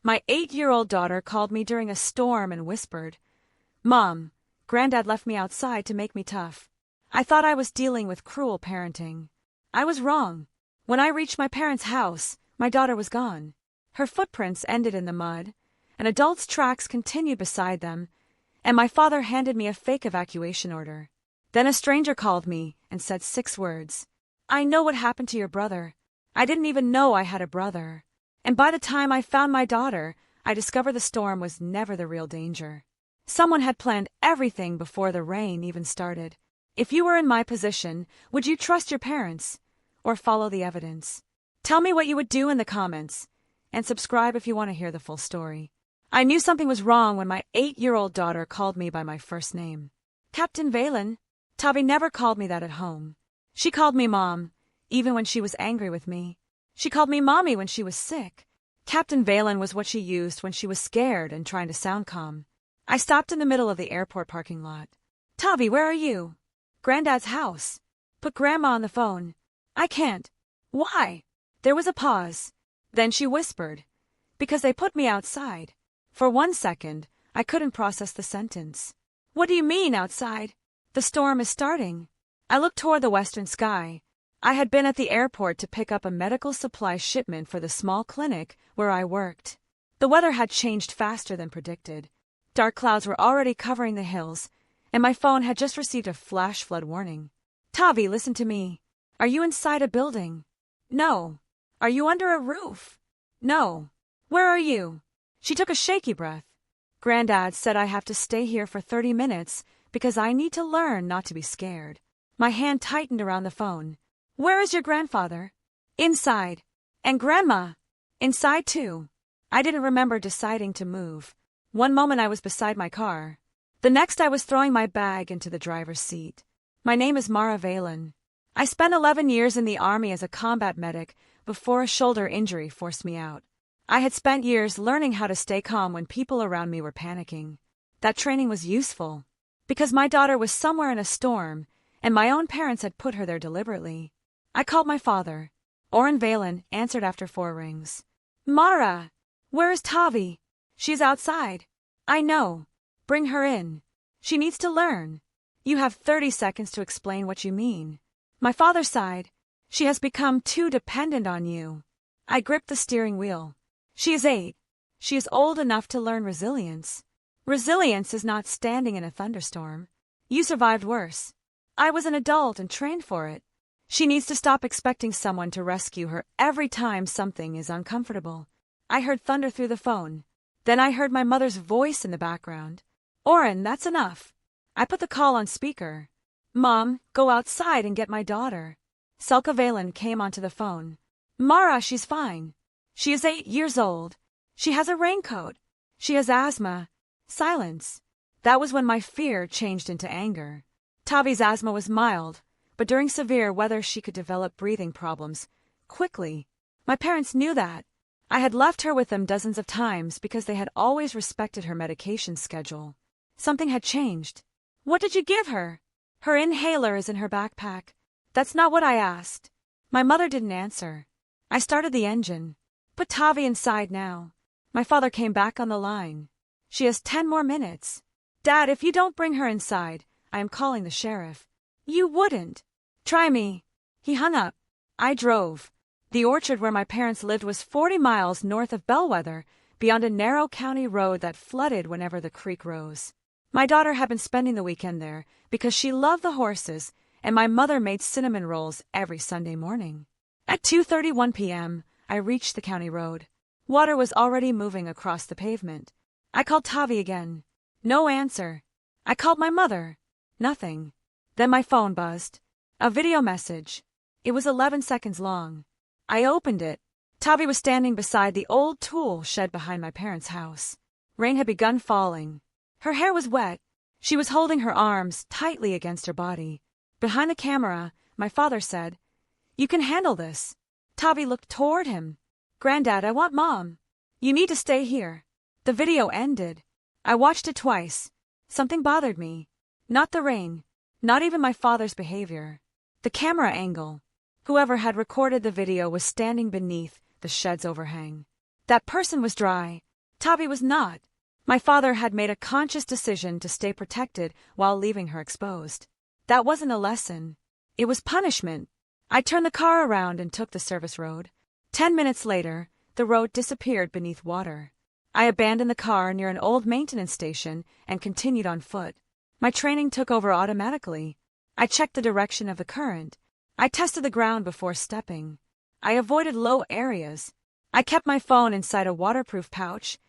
My 8-year-old daughter called me during a storm and whispered, "Mom, Granddad left me outside to make me tough." I thought I was dealing with cruel parenting. I was wrong. When I reached my parents' house, my daughter was gone. Her footprints ended in the mud, an adult's tracks continued beside them, and my father handed me a fake evacuation order. Then a stranger called me and said 6 words. "I know what happened to your brother." I didn't even know I had a brother. And by the time I found my daughter, I discovered the storm was never the real danger. Someone had planned everything before the rain even started. If you were in my position, would you trust your parents or follow the evidence? Tell me what you would do in the comments, and subscribe if you want to hear the full story. I knew something was wrong when my 8-year-old daughter called me by my first name. Captain Valen. Tavi never called me that at home. She called me Mom, even when she was angry with me. She called me Mommy when she was sick. Captain Valen was what she used when she was scared and trying to sound calm. I stopped in the middle of the airport parking lot. "Tavi, where are you?" "Granddad's house." "Put Grandma on the phone." "I can't." "Why?" There was a pause. Then she whispered, "Because they put me outside." For 1 second, I couldn't process the sentence. "What do you mean, outside?" "The storm is starting." I looked toward the western sky. I had been at the airport to pick up a medical supply shipment for the small clinic where I worked. The weather had changed faster than predicted. Dark clouds were already covering the hills, and my phone had just received a flash flood warning. "Tavi, listen to me. Are you inside a building?" "No." "Are you under a roof?" "No." "Where are you?" She took a shaky breath. "Granddad said I have to stay here for 30 minutes because I need to learn not to be scared." My hand tightened around the phone. "Where is your grandfather?" "Inside." "And Grandma?" "Inside too." I didn't remember deciding to move. One moment I was beside my car. The next I was throwing my bag into the driver's seat. "My name is Mara Valen. I spent 11 years in the Army as a combat medic before a shoulder injury forced me out. I had spent years learning how to stay calm when people around me were panicking. That training was useful, because my daughter was somewhere in a storm, and my own parents had put her there deliberately. I called my father. Oren Valen answered after 4 rings. "Mara! Where is Tavi?" "She's outside." "I know. Bring her in. She needs to learn." "You have 30 seconds to explain what you mean." My father sighed. "She has become too dependent on you." I gripped the steering wheel. "She is 8. She is old enough to learn resilience." "Resilience is not standing in a thunderstorm. You survived worse." "I was an adult and trained for it." "She needs to stop expecting someone to rescue her every time something is uncomfortable." I heard thunder through the phone. Then I heard my mother's voice in the background. "Oren, that's enough." I put the call on speaker. "Mom, go outside and get my daughter." Selka Valen came onto the phone. "Mara, she's fine. She is 8 years old. She has a raincoat. She has asthma." Silence. That was when my fear changed into anger. Tavi's asthma was mild, but during severe weather she could develop breathing problems quickly. My parents knew that. I had left her with them dozens of times because they had always respected her medication schedule. Something had changed. "What did you give her?" "Her inhaler is in her backpack." "That's not what I asked." My mother didn't answer. I started the engine. "Put Tavi inside now." My father came back on the line. "She has 10 more minutes." "Dad, if you don't bring her inside, I am calling the sheriff." "You wouldn't." "Try me." He hung up. I drove. The orchard where my parents lived was 40 miles north of Bellwether, beyond a narrow county road that flooded whenever the creek rose. My daughter had been spending the weekend there because she loved the horses, and my mother made cinnamon rolls every Sunday morning. At 2:31 p.m., I reached the county road. Water was already moving across the pavement. I called Tavi again. No answer. I called my mother. Nothing. Then my phone buzzed. A video message. It was 11 seconds long. I opened it. Tavi was standing beside the old tool shed behind my parents' house. Rain had begun falling. Her hair was wet. She was holding her arms tightly against her body. Behind the camera, my father said, "You can handle this." Tavi looked toward him. "Granddad, I want Mom." "You need to stay here." The video ended. I watched it twice. Something bothered me. Not the rain. Not even my father's behavior. The camera angle. Whoever had recorded the video was standing beneath the shed's overhang. That person was dry, Tavi was not. My father had made a conscious decision to stay protected while leaving her exposed. That wasn't a lesson. It was punishment. I turned the car around and took the service road. 10 minutes later, the road disappeared beneath water. I abandoned the car near an old maintenance station and continued on foot. My training took over automatically. I checked the direction of the current. I tested the ground before stepping. I avoided low areas. I kept my phone inside a waterproof pouch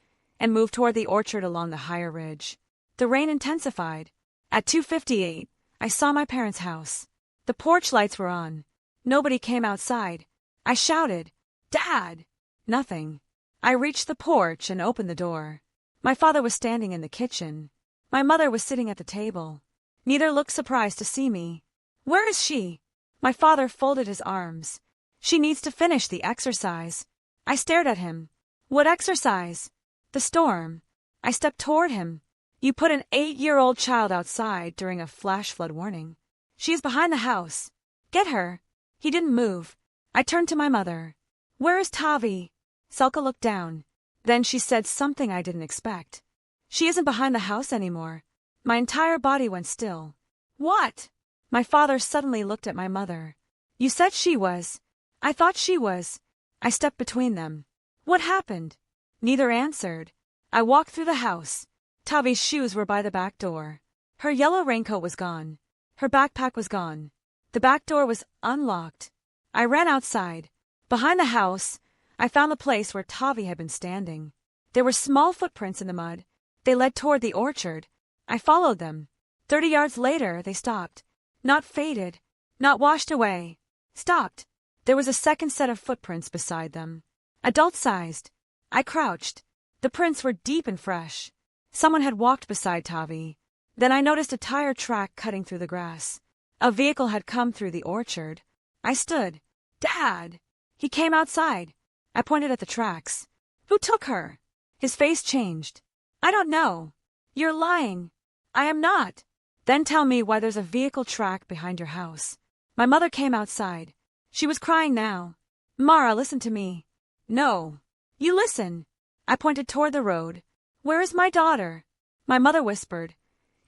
and moved toward the orchard along the higher ridge. The rain intensified. At 2:58, I saw my parents' house. The porch lights were on. Nobody came outside. I shouted, "Dad!" Nothing. I reached the porch and opened the door. My father was standing in the kitchen. My mother was sitting at the table. Neither looked surprised to see me. "Where is she?" My father folded his arms. "She needs to finish the exercise." I stared at him. "What exercise?" "The storm." I stepped toward him. "You put an 8-year-old child outside during a flash flood warning. She is behind the house. Get her." He didn't move. I turned to my mother. "Where is Tavi?" Selka looked down. Then she said something I didn't expect. "She isn't behind the house anymore." My entire body went still. "What?" My father suddenly looked at my mother. "You said she was." "I thought she was." I stepped between them. "What happened?" Neither answered. I walked through the house. Tavi's shoes were by the back door. Her yellow raincoat was gone. Her backpack was gone. The back door was unlocked. I ran outside. Behind the house, I found the place where Tavi had been standing. There were small footprints in the mud. They led toward the orchard. I followed them. 30 yards later, they stopped. Not faded. Not washed away. Stopped. There was a second set of footprints beside them. Adult-sized. I crouched. The prints were deep and fresh. Someone had walked beside Tavi. Then I noticed a tire track cutting through the grass. A vehicle had come through the orchard. I stood. "Dad!" He came outside. I pointed at the tracks. "Who took her?" His face changed. "I don't know." "You're lying." "I am not." "Then tell me why there's a vehicle track behind your house." My mother came outside. She was crying now. "Mara, listen to me." "No." "You listen." I pointed toward the road. "Where is my daughter?" My mother whispered,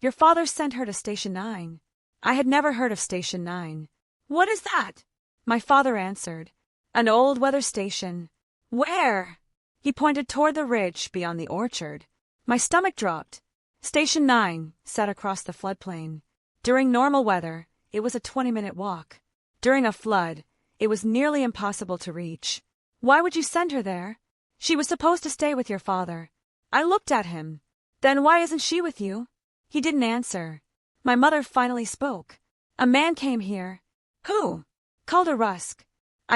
"Your father sent her to Station 9. I had never heard of Station 9. "What is that?" My father answered, "An old weather station." "Where?" He pointed toward the ridge beyond the orchard. My stomach dropped. Station 9 sat across the floodplain. During normal weather, it was a 20-minute walk. During a flood, it was nearly impossible to reach. "Why would you send her there?" "She was supposed to stay with your father." I looked at him. "Then why isn't she with you?" He didn't answer. My mother finally spoke. "A man came here." "Who?" "Calder Rusk."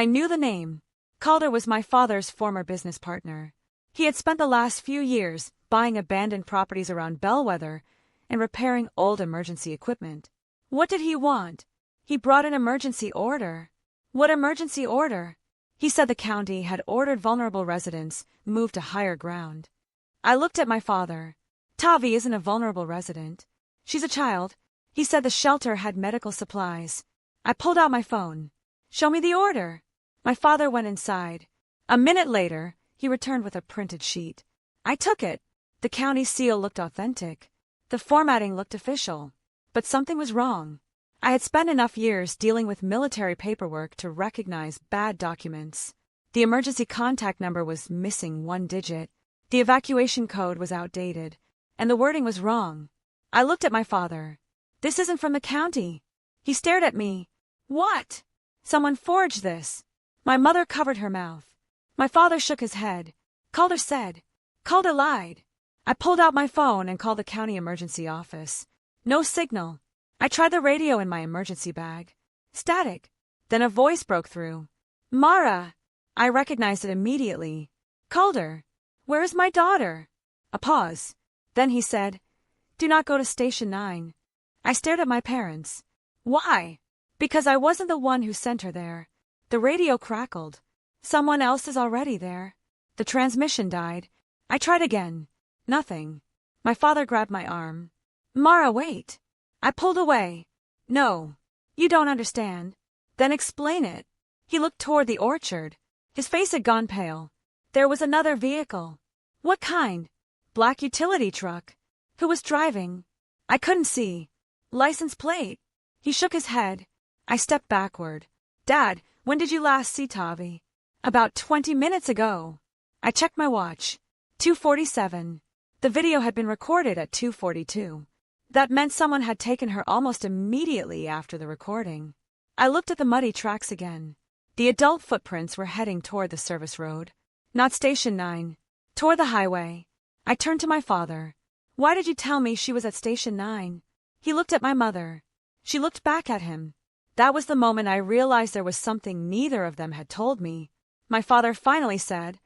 I knew the name. Calder was my father's former business partner. He had spent the last few years buying abandoned properties around Bellwether and repairing old emergency equipment. What did he want? He brought an emergency order. What emergency order? He said the county had ordered vulnerable residents moved to higher ground. I looked at my father. "Tavi isn't a vulnerable resident. She's a child." He said the shelter had medical supplies. I pulled out my phone. "Show me the order." My father went inside. A minute later, he returned with a printed sheet. I took it. The county seal looked authentic. The formatting looked official. But something was wrong. I had spent enough years dealing with military paperwork to recognize bad documents. The emergency contact number was missing 1 digit. The evacuation code was outdated. And the wording was wrong. I looked at my father. "This isn't from the county." He stared at me. "What?" "Someone forged this." My mother covered her mouth. My father shook his head. "Calder said." "Calder lied." I pulled out my phone and called the county emergency office. No signal. I tried the radio in my emergency bag. Static. Then a voice broke through. "Mara!" I recognized it immediately. "Calder, where is my daughter?" A pause. Then he said, "Do not go to Station 9. I stared at my parents. "Why?" "Because I wasn't the one who sent her there." The radio crackled. "Someone else is already there." The transmission died. I tried again. Nothing. My father grabbed my arm. "Mara, wait." I pulled away. "No. You don't understand." "Then explain it." He looked toward the orchard. His face had gone pale. There was another vehicle. What kind? Black utility truck. Who was driving? I couldn't see. License plate. He shook his head. I stepped backward. Dad, when did you last see Tavi? About 20 minutes ago. I checked my watch. 2:47. The video had been recorded at 2:42. That meant someone had taken her almost immediately after the recording. I looked at the muddy tracks again. The adult footprints were heading toward the service road. Not Station 9. Toward the highway. I turned to my father. Why did you tell me she was at Station 9? He looked at my mother. She looked back at him. That was the moment I realized there was something neither of them had told me. My father finally said,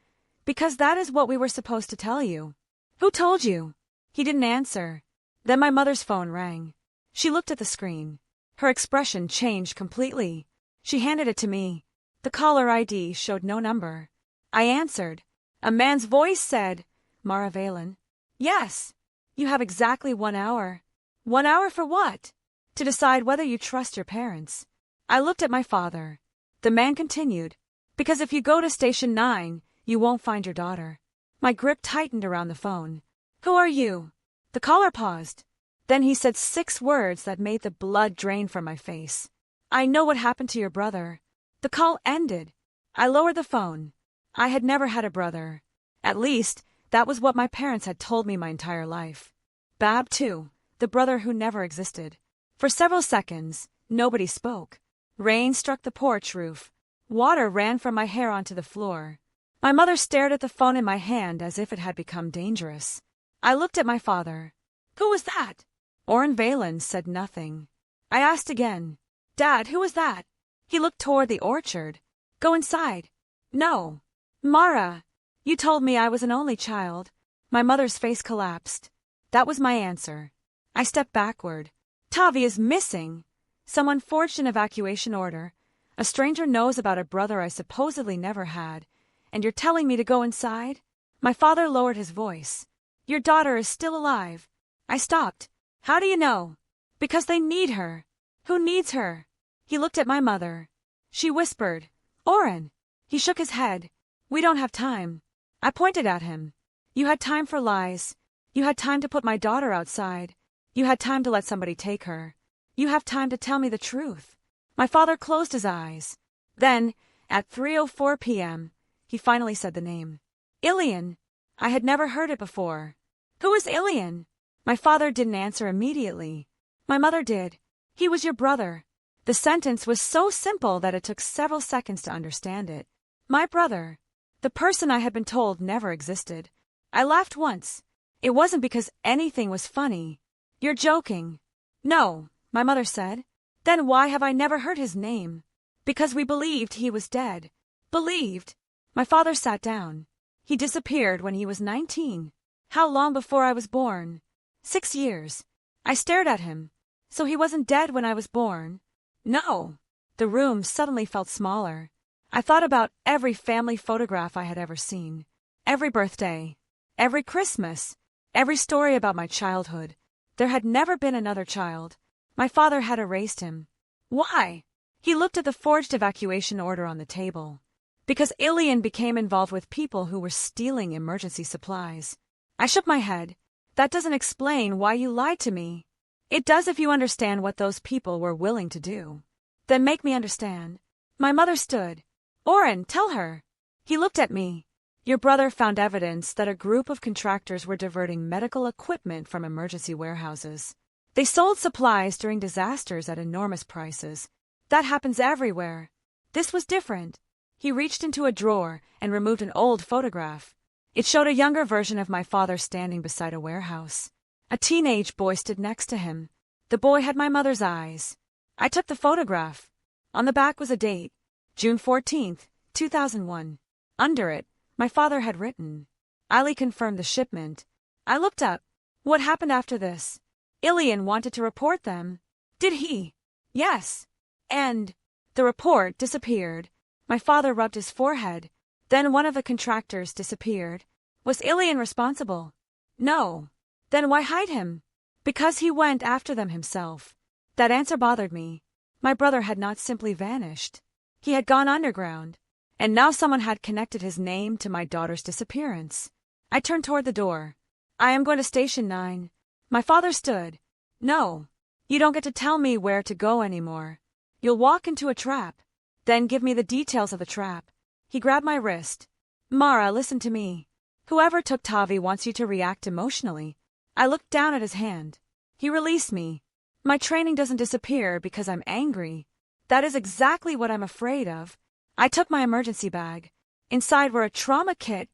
"Because that is what we were supposed to tell you." "Who told you?" He didn't answer. Then my mother's phone rang. She looked at the screen. Her expression changed completely. She handed it to me. The caller ID showed no number. I answered. A man's voice said, "Mara Valen." "Yes. You have exactly 1 hour." "1 hour for what?" "To decide whether you trust your parents." I looked at my father. The man continued, "Because if you go to Station 9, you won't find your daughter." My grip tightened around the phone. "Who are you?" The caller paused. Then he said 6 words that made the blood drain from my face. "I know what happened to your brother." The call ended. I lowered the phone. I had never had a brother. At least, that was what my parents had told me my entire life. Bab, too, the brother who never existed. For several seconds, nobody spoke. Rain struck the porch roof. Water ran from my hair onto the floor. My mother stared at the phone in my hand as if it had become dangerous. I looked at my father. "Who was that?" Orrin Valens said nothing. I asked again, "Dad, who was that?" He looked toward the orchard. "Go inside." "No." "Mara, you told me I was an only child." My mother's face collapsed. That was my answer. I stepped backward. "Tavi is missing." Someone forged an evacuation order. A stranger knows about a brother I supposedly never had. And you're telling me to go inside? My father lowered his voice. "Your daughter is still alive." I stopped. "How do you know?" "Because they need her." "Who needs her?" He looked at my mother. She whispered, "Orrin." He shook his head. "We don't have time." I pointed at him. "You had time for lies. You had time to put my daughter outside. You had time to let somebody take her. You have time to tell me the truth." My father closed his eyes. Then, at 3:04 p.m., he finally said the name. "Ilian." I had never heard it before. "Who is Ilian?" My father didn't answer immediately. My mother did. "He was your brother." The sentence was so simple that it took several seconds to understand it. My brother. The person I had been told never existed. I laughed once. It wasn't because anything was funny. "You're joking." "No," my mother said. "Then why have I never heard his name?" "Because we believed he was dead." "Believed?" My father sat down. "He disappeared when he was 19. How long before I was born?" 6 years. I stared at him. "So he wasn't dead when I was born?" "No." The room suddenly felt smaller. I thought about every family photograph I had ever seen. Every birthday. Every Christmas. Every story about my childhood. There had never been another child. My father had erased him. "Why?" He looked at the forged evacuation order on the table. "Because Ilian became involved with people who were stealing emergency supplies." I shook my head. "That doesn't explain why you lied to me." "It does if you understand what those people were willing to do." "Then make me understand." My mother stood. "Orrin, tell her." He looked at me. "Your brother found evidence that a group of contractors were diverting medical equipment from emergency warehouses. They sold supplies during disasters at enormous prices. That happens everywhere. This was different." He reached into a drawer and removed an old photograph. It showed a younger version of my father standing beside a warehouse. A teenage boy stood next to him. The boy had my mother's eyes. I took the photograph. On the back was a date, June 14th, 2001. Under it, my father had written, "Ali confirmed the shipment." I looked up. "What happened after this?" "Ilian wanted to report them." "Did he?" "Yes." "And?" "The report disappeared." My father rubbed his forehead. "Then one of the contractors disappeared." "Was Ilian responsible?" "No." "Then why hide him?" "Because he went after them himself." That answer bothered me. My brother had not simply vanished. He had gone underground. And now someone had connected his name to my daughter's disappearance. I turned toward the door. I am going to Station 9. My father stood. No. You don't get to tell me where to go anymore. You'll walk into a trap. Then give me the details of the trap. He grabbed my wrist. Mara, listen to me. Whoever took Tavi wants you to react emotionally. I looked down at his hand. He released me. My training doesn't disappear because I'm angry. That is exactly what I'm afraid of. I took my emergency bag. Inside were a trauma kit,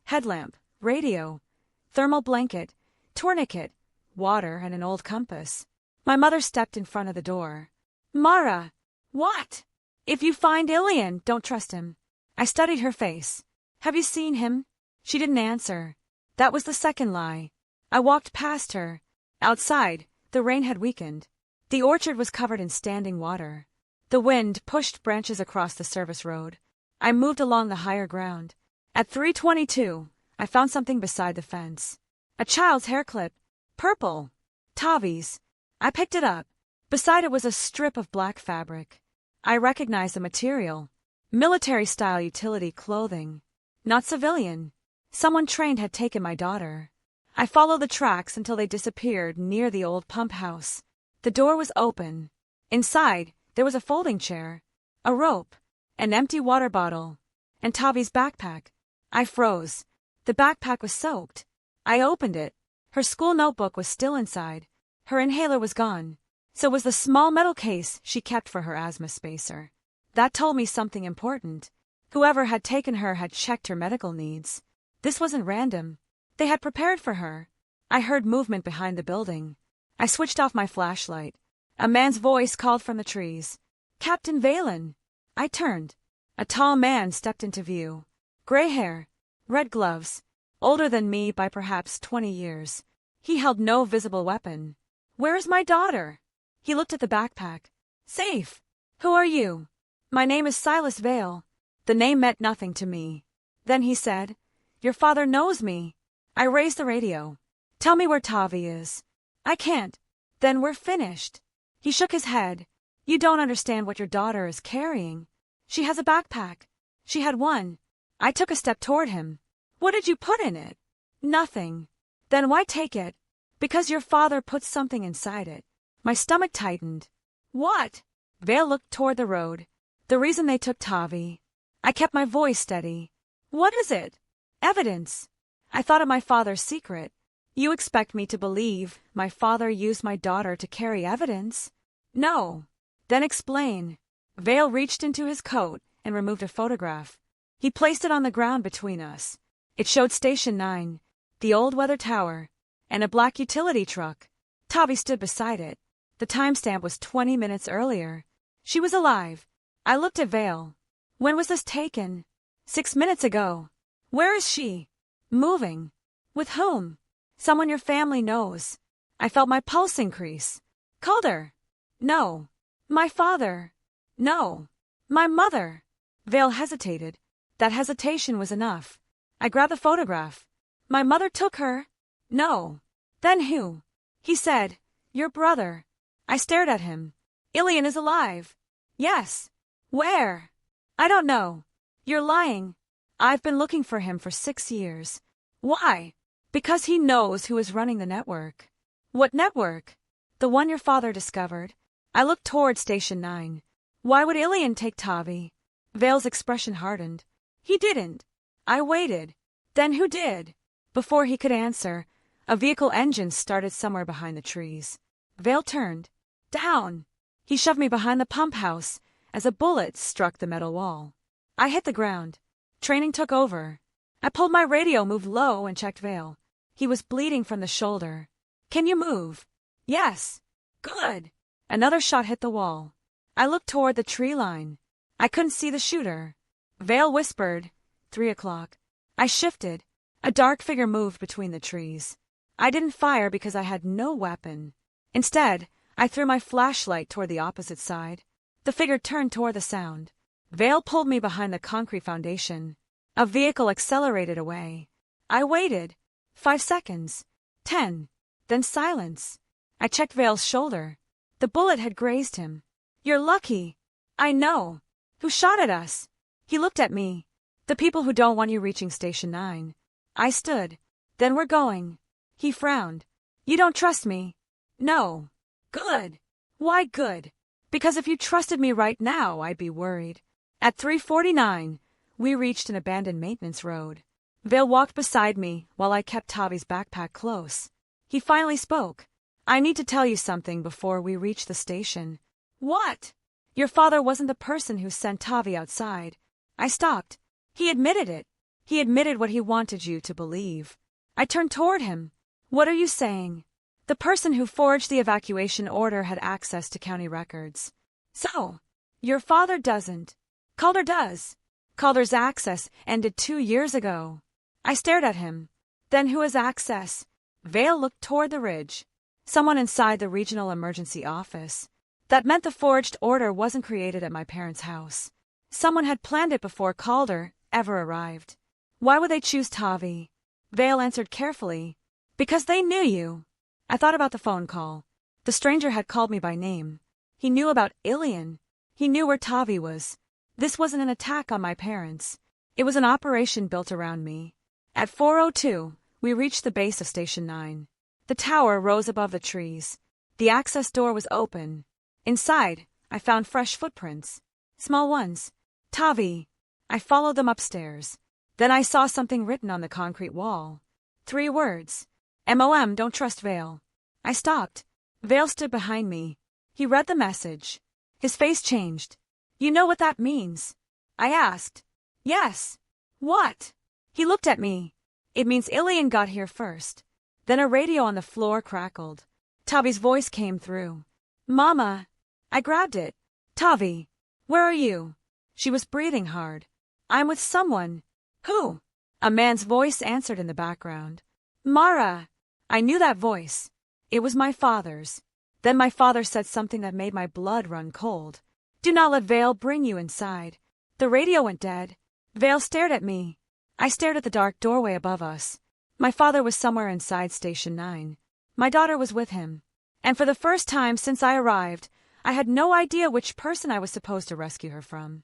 headlamp, radio, thermal blanket, tourniquet, water, and an old compass. My mother stepped in front of the door. Mara! What? If you find Ilian, don't trust him. I studied her face. Have you seen him? She didn't answer. That was the second lie. I walked past her. Outside, the rain had weakened. The orchard was covered in standing water. The wind pushed branches across the service road. I moved along the higher ground. At 3:22, I found something beside the fence. A child's hair clip. Purple. Tavi's. I picked it up. Beside it was a strip of black fabric. I recognized the material. Military-style utility clothing. Not civilian. Someone trained had taken my daughter. I followed the tracks until they disappeared near the old pump house. The door was open. Inside, there was a folding chair, a rope, an empty water bottle, and Tavi's backpack. I froze. The backpack was soaked. I opened it. Her school notebook was still inside. Her inhaler was gone. So was the small metal case she kept for her asthma spacer. That told me something important. Whoever had taken her had checked her medical needs. This wasn't random. They had prepared for her. I heard movement behind the building. I switched off my flashlight. A man's voice called from the trees. Captain Valen. I turned. A tall man stepped into view. Gray hair, red gloves, older than me by perhaps 20 years. He held no visible weapon. Where is my daughter? He looked at the backpack. Safe. Who are you? My name is Silas Vale. The name meant nothing to me. Then he said, Your father knows me. I raised the radio. Tell me where Tavi is. I can't. Then we're finished. He shook his head. You don't understand what your daughter is carrying. She has a backpack. She had one. I took a step toward him. What did you put in it? Nothing. Then why take it? Because your father put something inside it. My stomach tightened. What? Vale looked toward the road. The reason they took Tavi. I kept my voice steady. What is it? Evidence. I thought of my father's secret. You expect me to believe my father used my daughter to carry evidence? No. Then explain. Vale reached into his coat and removed a photograph. He placed it on the ground between us. It showed Station 9, the old weather tower, and a black utility truck. Tavi stood beside it. The timestamp was 20 minutes earlier. She was alive. I looked at Vale. When was this taken? 6 minutes ago. Where is she? Moving. With whom? Someone your family knows. I felt my pulse increase. Calder. No. My father. No. My mother. Vale hesitated. That hesitation was enough. I grabbed the photograph. My mother took her. No. Then who? He said, Your brother. I stared at him. Ilian is alive. Yes. Where? I don't know. You're lying. I've been looking for him for 6 years. Why? Because he knows who is running the network. What network? The one your father discovered. I looked toward Station 9. Why would Ilian take Tavi? Vale's expression hardened. He didn't. I waited. Then who did? Before he could answer, a vehicle engine started somewhere behind the trees. Vale turned. Down. He shoved me behind the pump house as a bullet struck the metal wall. I hit the ground. Training took over. I pulled my radio, moved low, and checked Vale. He was bleeding from the shoulder. Can you move? Yes. Good. Another shot hit the wall. I looked toward the tree line. I couldn't see the shooter. Vale whispered, 3 o'clock. I shifted. A dark figure moved between the trees. I didn't fire because I had no weapon. Instead, I threw my flashlight toward the opposite side. The figure turned toward the sound. Vale pulled me behind the concrete foundation. A vehicle accelerated away. I waited. 5 seconds. 10. Then silence. I checked Vale's shoulder. The bullet had grazed him. You're lucky. I know. Who shot at us? He looked at me. The people who don't want you reaching Station 9. I stood. Then we're going. He frowned. You don't trust me? No. Good. Why good? Because if you trusted me right now, I'd be worried. At 3:49, we reached an abandoned maintenance road. Vale walked beside me while I kept Tavi's backpack close. He finally spoke. I need to tell you something before we reach the station. What? Your father wasn't the person who sent Tavi outside. I stopped. He admitted it. He admitted what he wanted you to believe. I turned toward him. What are you saying? The person who forged the evacuation order had access to county records. So, your father doesn't. Calder does. Calder's access ended 2 years ago. I stared at him. Then who has access? Vale looked toward the ridge. Someone inside the regional emergency office. That meant the forged order wasn't created at my parents' house. Someone had planned it before Calder ever arrived. Why would they choose Tavi? Vale answered carefully. Because they knew you. I thought about the phone call. The stranger had called me by name. He knew about Ilian. He knew where Tavi was. This wasn't an attack on my parents. It was an operation built around me. At 4:02, we reached the base of Station 9. The tower rose above the trees. The access door was open. Inside, I found fresh footprints. Small ones. Tavi. I followed them upstairs. Then I saw something written on the concrete wall. 3 words. MOM, don't trust Vale. I stopped. Vale stood behind me. He read the message. His face changed. You know what that means? I asked. Yes. What? He looked at me. It means Ilian got here first. Then a radio on the floor crackled. Tavi's voice came through. Mama. I grabbed it. Tavi. Where are you? She was breathing hard. I'm with someone. Who? A man's voice answered in the background. Mara. I knew that voice. It was my father's. Then my father said something that made my blood run cold. Do not let Vale bring you inside. The radio went dead. Vale stared at me. I stared at the dark doorway above us. My father was somewhere inside Station 9. My daughter was with him. And for the first time since I arrived, I had no idea which person I was supposed to rescue her from.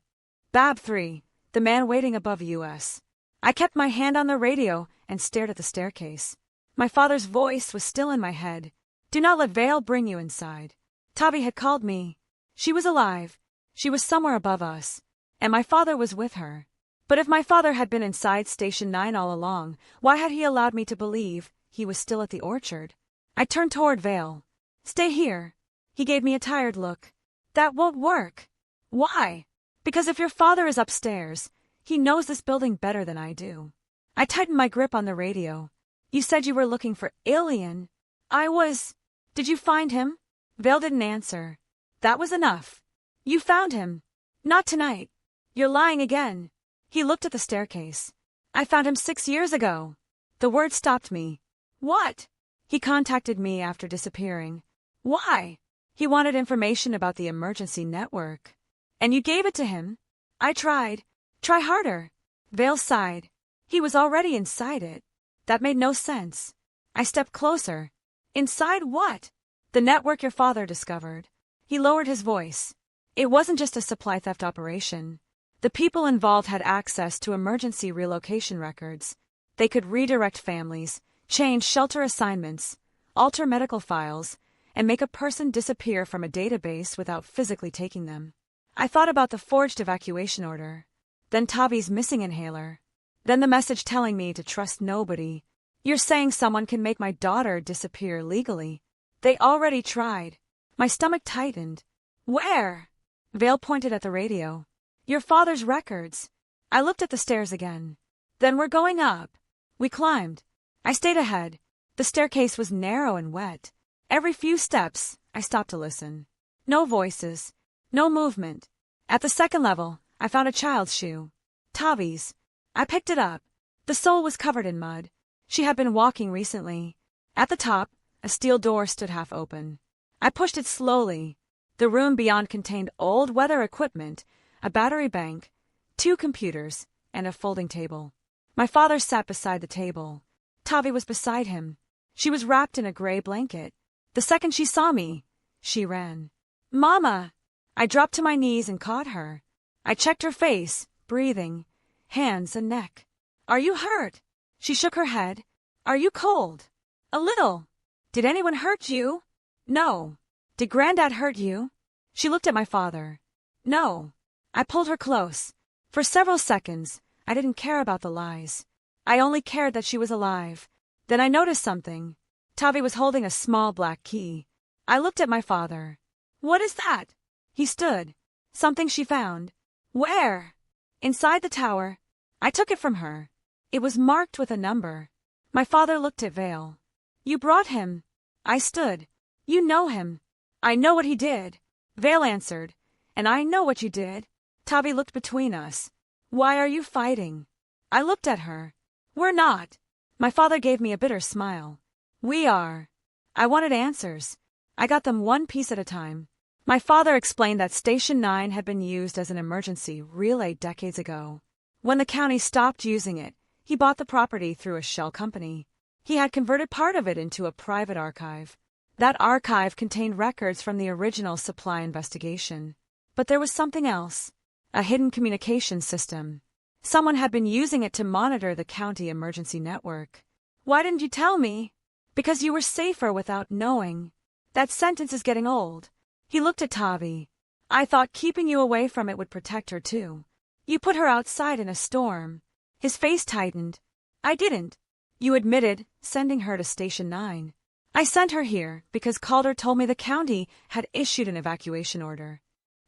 Bab 3, the man waiting above US. I kept my hand on the radio and stared at the staircase. My father's voice was still in my head. Do not let Vale bring you inside. Tavi had called me. She was alive. She was somewhere above us. And my father was with her. But if my father had been inside Station 9 all along, why had he allowed me to believe he was still at the orchard? I turned toward Vale. Stay here. He gave me a tired look. That won't work. Why? Because if your father is upstairs, he knows this building better than I do. I tightened my grip on the radio. You said you were looking for Ilian. I was. Did you find him? Vale didn't answer. That was enough. You found him. Not tonight. You're lying again. He looked at the staircase. I found him 6 years ago. The word stopped me. What? He contacted me after disappearing. Why? He wanted information about the emergency network. And you gave it to him? I tried. Try harder. Vale sighed. He was already inside it. That made no sense. I stepped closer. Inside what? The network your father discovered. He lowered his voice. It wasn't just a supply theft operation. The people involved had access to emergency relocation records. They could redirect families, change shelter assignments, alter medical files, and make a person disappear from a database without physically taking them. I thought about the forged evacuation order. Then Tavi's missing inhaler. Then the message telling me to trust nobody. You're saying someone can make my daughter disappear legally. They already tried. My stomach tightened. Where? Vale pointed at the radio. Your father's records. I looked at the stairs again. Then we're going up. We climbed. I stayed ahead. The staircase was narrow and wet. Every few steps, I stopped to listen. No voices. No movement. At the second level, I found a child's shoe. Tavi's. I picked it up. The sole was covered in mud. She had been walking recently. At the top, a steel door stood half open. I pushed it slowly. The room beyond contained old weather equipment, a battery bank, 2 computers, and a folding table. My father sat beside the table. Tavi was beside him. She was wrapped in a gray blanket. The second she saw me, she ran. Mama! I dropped to my knees and caught her. I checked her face, breathing, hands and neck. Are you hurt? She shook her head. Are you cold? A little. Did anyone hurt you? No. Did Granddad hurt you? She looked at my father. No. I pulled her close. For several seconds, I didn't care about the lies. I only cared that she was alive. Then I noticed something. Tavi was holding a small black key. I looked at my father. What is that? He stood. Something she found. Where? Inside the tower. I took it from her. It was marked with a number. My father looked at Vale. You brought him. I stood. You know him. I know what he did. Vale answered. And I know what you did. Tavi looked between us. Why are you fighting? I looked at her. We're not. My father gave me a bitter smile. We are. I wanted answers. I got them one piece at a time. My father explained that Station 9 had been used as an emergency relay decades ago. When the county stopped using it, he bought the property through a shell company. He had converted part of it into a private archive. That archive contained records from the original supply investigation. But there was something else. A hidden communication system. Someone had been using it to monitor the county emergency network. Why didn't you tell me? Because you were safer without knowing. That sentence is getting old. He looked at Tavi. I thought keeping you away from it would protect her too. You put her outside in a storm. His face tightened. I didn't. You admitted sending her to Station 9. I sent her here because Calder told me the county had issued an evacuation order.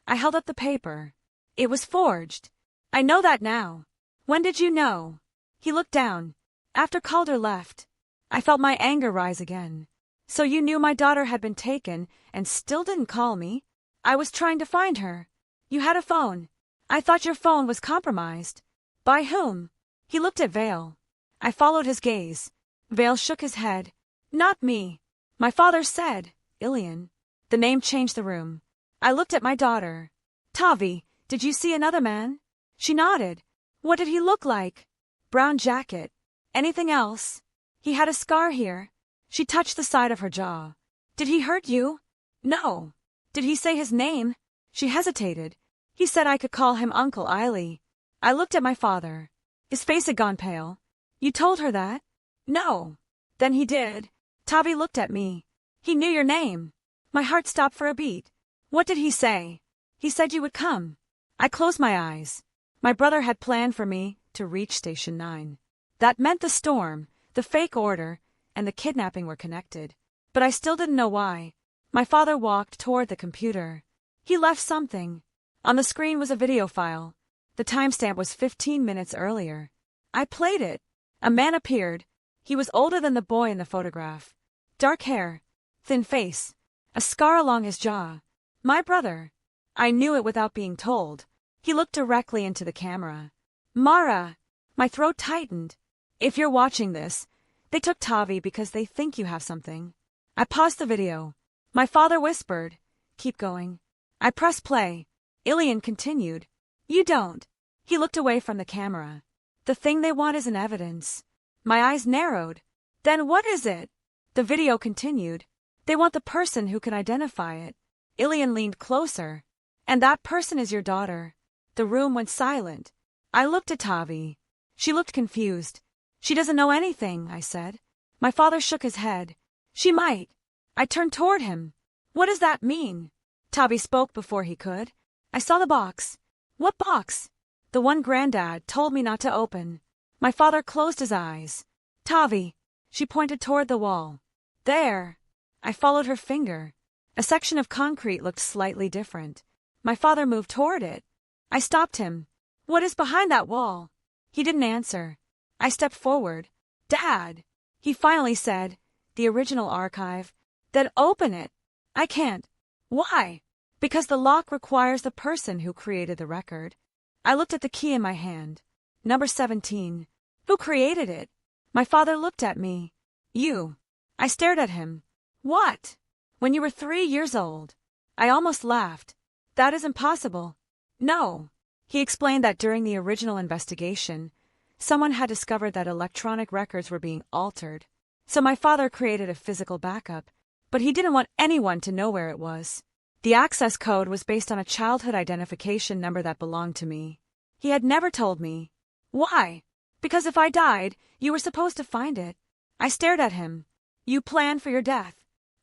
I held up the paper. It was forged. I know that now. When did you know? He looked down. After Calder left. I felt my anger rise again. So you knew my daughter had been taken and still didn't call me? I was trying to find her. You had a phone. I thought your phone was compromised. By whom? He looked at Vale. I followed his gaze. Vale shook his head. Not me. My father said, Ilian. The name changed the room. I looked at my daughter. Tavi, did you see another man? She nodded. What did he look like? Brown jacket. Anything else? He had a scar here. She touched the side of her jaw. Did he hurt you? No. Did he say his name? She hesitated. He said I could call him Uncle Eiley. I looked at my father. His face had gone pale. You told her that? No. Then he did. Tavi looked at me. He knew your name. My heart stopped for a beat. What did he say? He said you would come. I closed my eyes. My brother had planned for me to reach Station 9. That meant the storm, the fake order, and the kidnapping were connected. But I still didn't know why. My father walked toward the computer. He left something. On the screen was a video file. The timestamp was 15 minutes earlier. I played it. A man appeared. He was older than the boy in the photograph. Dark hair, thin face, a scar along his jaw. My brother. I knew it without being told. He looked directly into the camera. Mara! My throat tightened. If you're watching this, they took Tavi because they think you have something. I paused the video. My father whispered, keep going. I pressed play. Ilian continued. You don't. He looked away from the camera. The thing they want isn't evidence. My eyes narrowed. Then what is it? The video continued. They want the person who can identify it. Ilian leaned closer. And that person is your daughter. The room went silent. I looked at Tavi. She looked confused. She doesn't know anything, I said. My father shook his head. She might. I turned toward him. What does that mean? Tavi spoke before he could. I saw the box. What box? The one Granddad told me not to open. My father closed his eyes. Tavi. She pointed toward the wall. There. I followed her finger. A section of concrete looked slightly different. My father moved toward it. I stopped him. What is behind that wall? He didn't answer. I stepped forward. Dad. He finally said, the original archive. Then open it. I can't. Why? Because the lock requires the person who created the record. I looked at the key in my hand. Number 17. Who created it? My father looked at me. You. I stared at him. What? When you were 3 years old. I almost laughed. That is impossible. No. He explained that during the original investigation, someone had discovered that electronic records were being altered. So my father created a physical backup, but he didn't want anyone to know where it was. The access code was based on a childhood identification number that belonged to me. He had never told me. Why? Because if I died, you were supposed to find it. I stared at him. You planned for your death.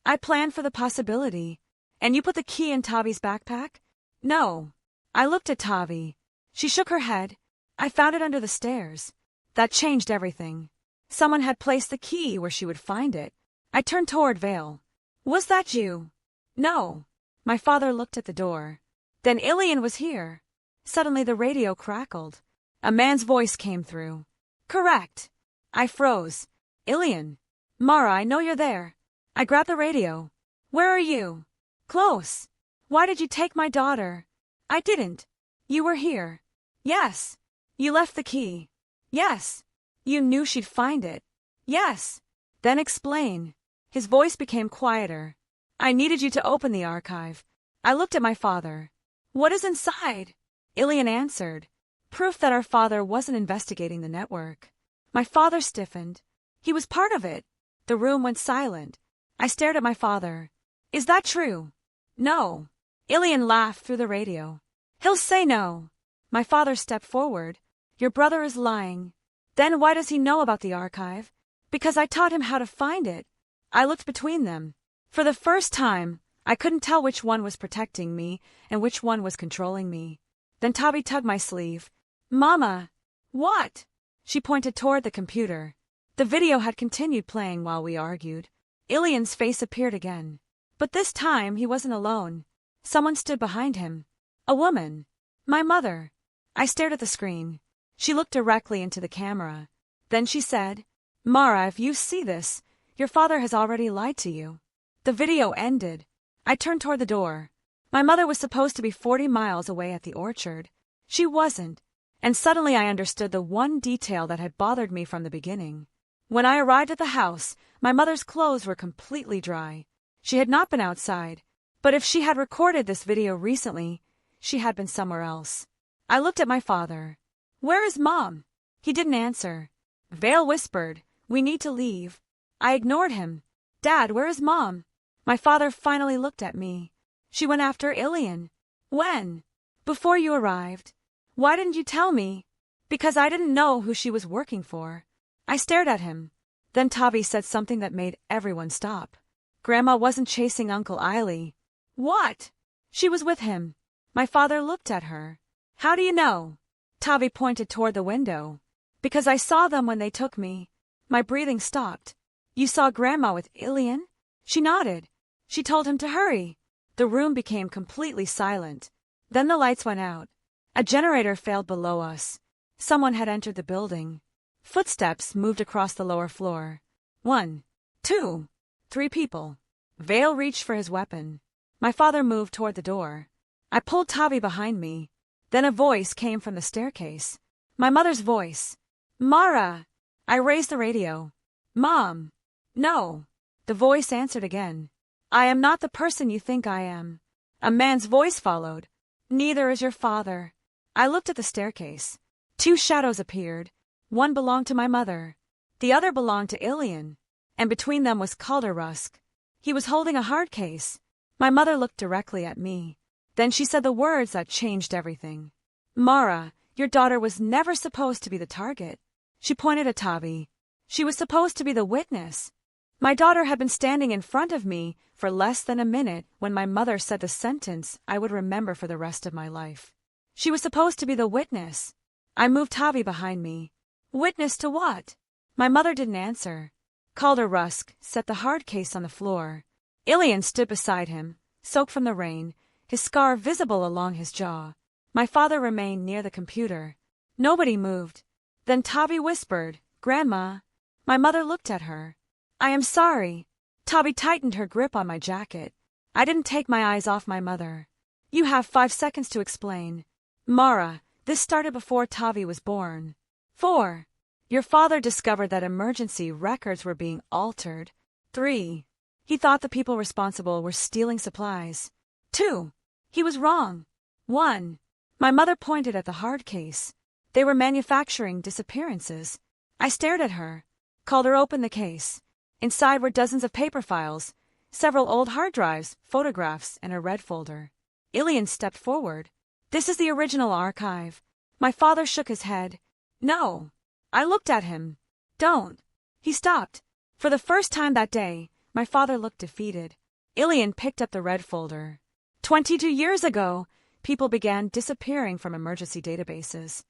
I planned for the possibility. And you put the key in Tavi's backpack? No. I looked at Tavi. She shook her head. I found it under the stairs. That changed everything. Someone had placed the key where she would find it. I turned toward Vale. Was that you? No. My father looked at the door. Then Ilian was here. Suddenly the radio crackled. A man's voice came through. Correct. I froze. Ilian. Mara, I know you're there. I grabbed the radio. Where are you? Close. Why did you take my daughter? I didn't. You were here. Yes. You left the key. Yes. You knew she'd find it. Yes. Then explain. His voice became quieter. I needed you to open the archive. I looked at my father. What is inside? Ilian answered. Proof that our father wasn't investigating the network. My father stiffened. He was part of it. The room went silent. I stared at my father. Is that true? No. Ilian laughed through the radio. He'll say no. My father stepped forward. Your brother is lying. Then why does he know about the archive? Because I taught him how to find it. I looked between them. For the first time, I couldn't tell which one was protecting me and which one was controlling me. Then Tavi tugged my sleeve. Mama! What? She pointed toward the computer. The video had continued playing while we argued. Ilian's face appeared again. But this time he wasn't alone. Someone stood behind him. A woman. My mother. I stared at the screen. She looked directly into the camera. Then she said, Mara, if you see this, your father has already lied to you. The video ended. I turned toward the door. My mother was supposed to be 40 miles away at the orchard. She wasn't. And suddenly I understood the one detail that had bothered me from the beginning. When I arrived at the house, my mother's clothes were completely dry. She had not been outside. But if she had recorded this video recently, she had been somewhere else. I looked at my father. Where is Mom? He didn't answer. Vale whispered, We need to leave. I ignored him. Dad, where is Mom? My father finally looked at me. She went after Ilian. When? Before you arrived. Why didn't you tell me? Because I didn't know who she was working for. I stared at him. Then Tavi said something that made everyone stop. Grandma wasn't chasing Uncle Eiley. What? She was with him. My father looked at her. How do you know? Tavi pointed toward the window. Because I saw them when they took me. My breathing stopped. You saw Grandma with Ilian? She nodded. She told him to hurry. The room became completely silent. Then the lights went out. A generator failed below us. Someone had entered the building. Footsteps moved across the lower floor. 1, 2, 3 people. Vale reached for his weapon. My father moved toward the door. I pulled Tavi behind me. Then a voice came from the staircase. My mother's voice. Mara! I raised the radio. Mom! No! The voice answered again. I am not the person you think I am. A man's voice followed. Neither is your father. I looked at the staircase. 2 shadows appeared. One belonged to my mother. The other belonged to Ilian. And between them was Calder-Rusk. He was holding a hard case. My mother looked directly at me. Then she said the words that changed everything. Mara, your daughter was never supposed to be the target. She pointed at Tavi. She was supposed to be the witness. My daughter had been standing in front of me for less than a minute when my mother said the sentence I would remember for the rest of my life. She was supposed to be the witness. I moved Tavi behind me. Witness to what? My mother didn't answer. Calder-Rusk set the hard case on the floor. Ilian stood beside him, soaked from the rain, his scar visible along his jaw. My father remained near the computer. Nobody moved. Then Tavi whispered, Grandma. My mother looked at her. I am sorry. Tavi tightened her grip on my jacket. I didn't take my eyes off my mother. You have 5 seconds to explain. Mara, this started before Tavi was born. 4. Your father discovered that emergency records were being altered. 3. He thought the people responsible were stealing supplies. 2. He was wrong. 1. My mother pointed at the hard case. They were manufacturing disappearances. I stared at her. Calder opened the case. Inside were dozens of paper files, several old hard drives, photographs, and a red folder. Ilian stepped forward. This is the original archive. My father shook his head. No. I looked at him. Don't. He stopped. For the first time that day, my father looked defeated. Ilian picked up the red folder. 22 years ago, people began disappearing from emergency databases.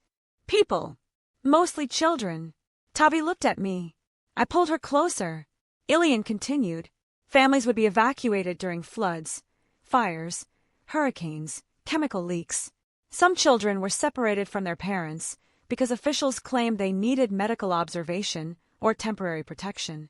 People. Mostly children. Tavi looked at me. I pulled her closer. Ilian continued. Families would be evacuated during floods, fires, hurricanes, chemical leaks. Some children were separated from their parents because officials claimed they needed medical observation or temporary protection.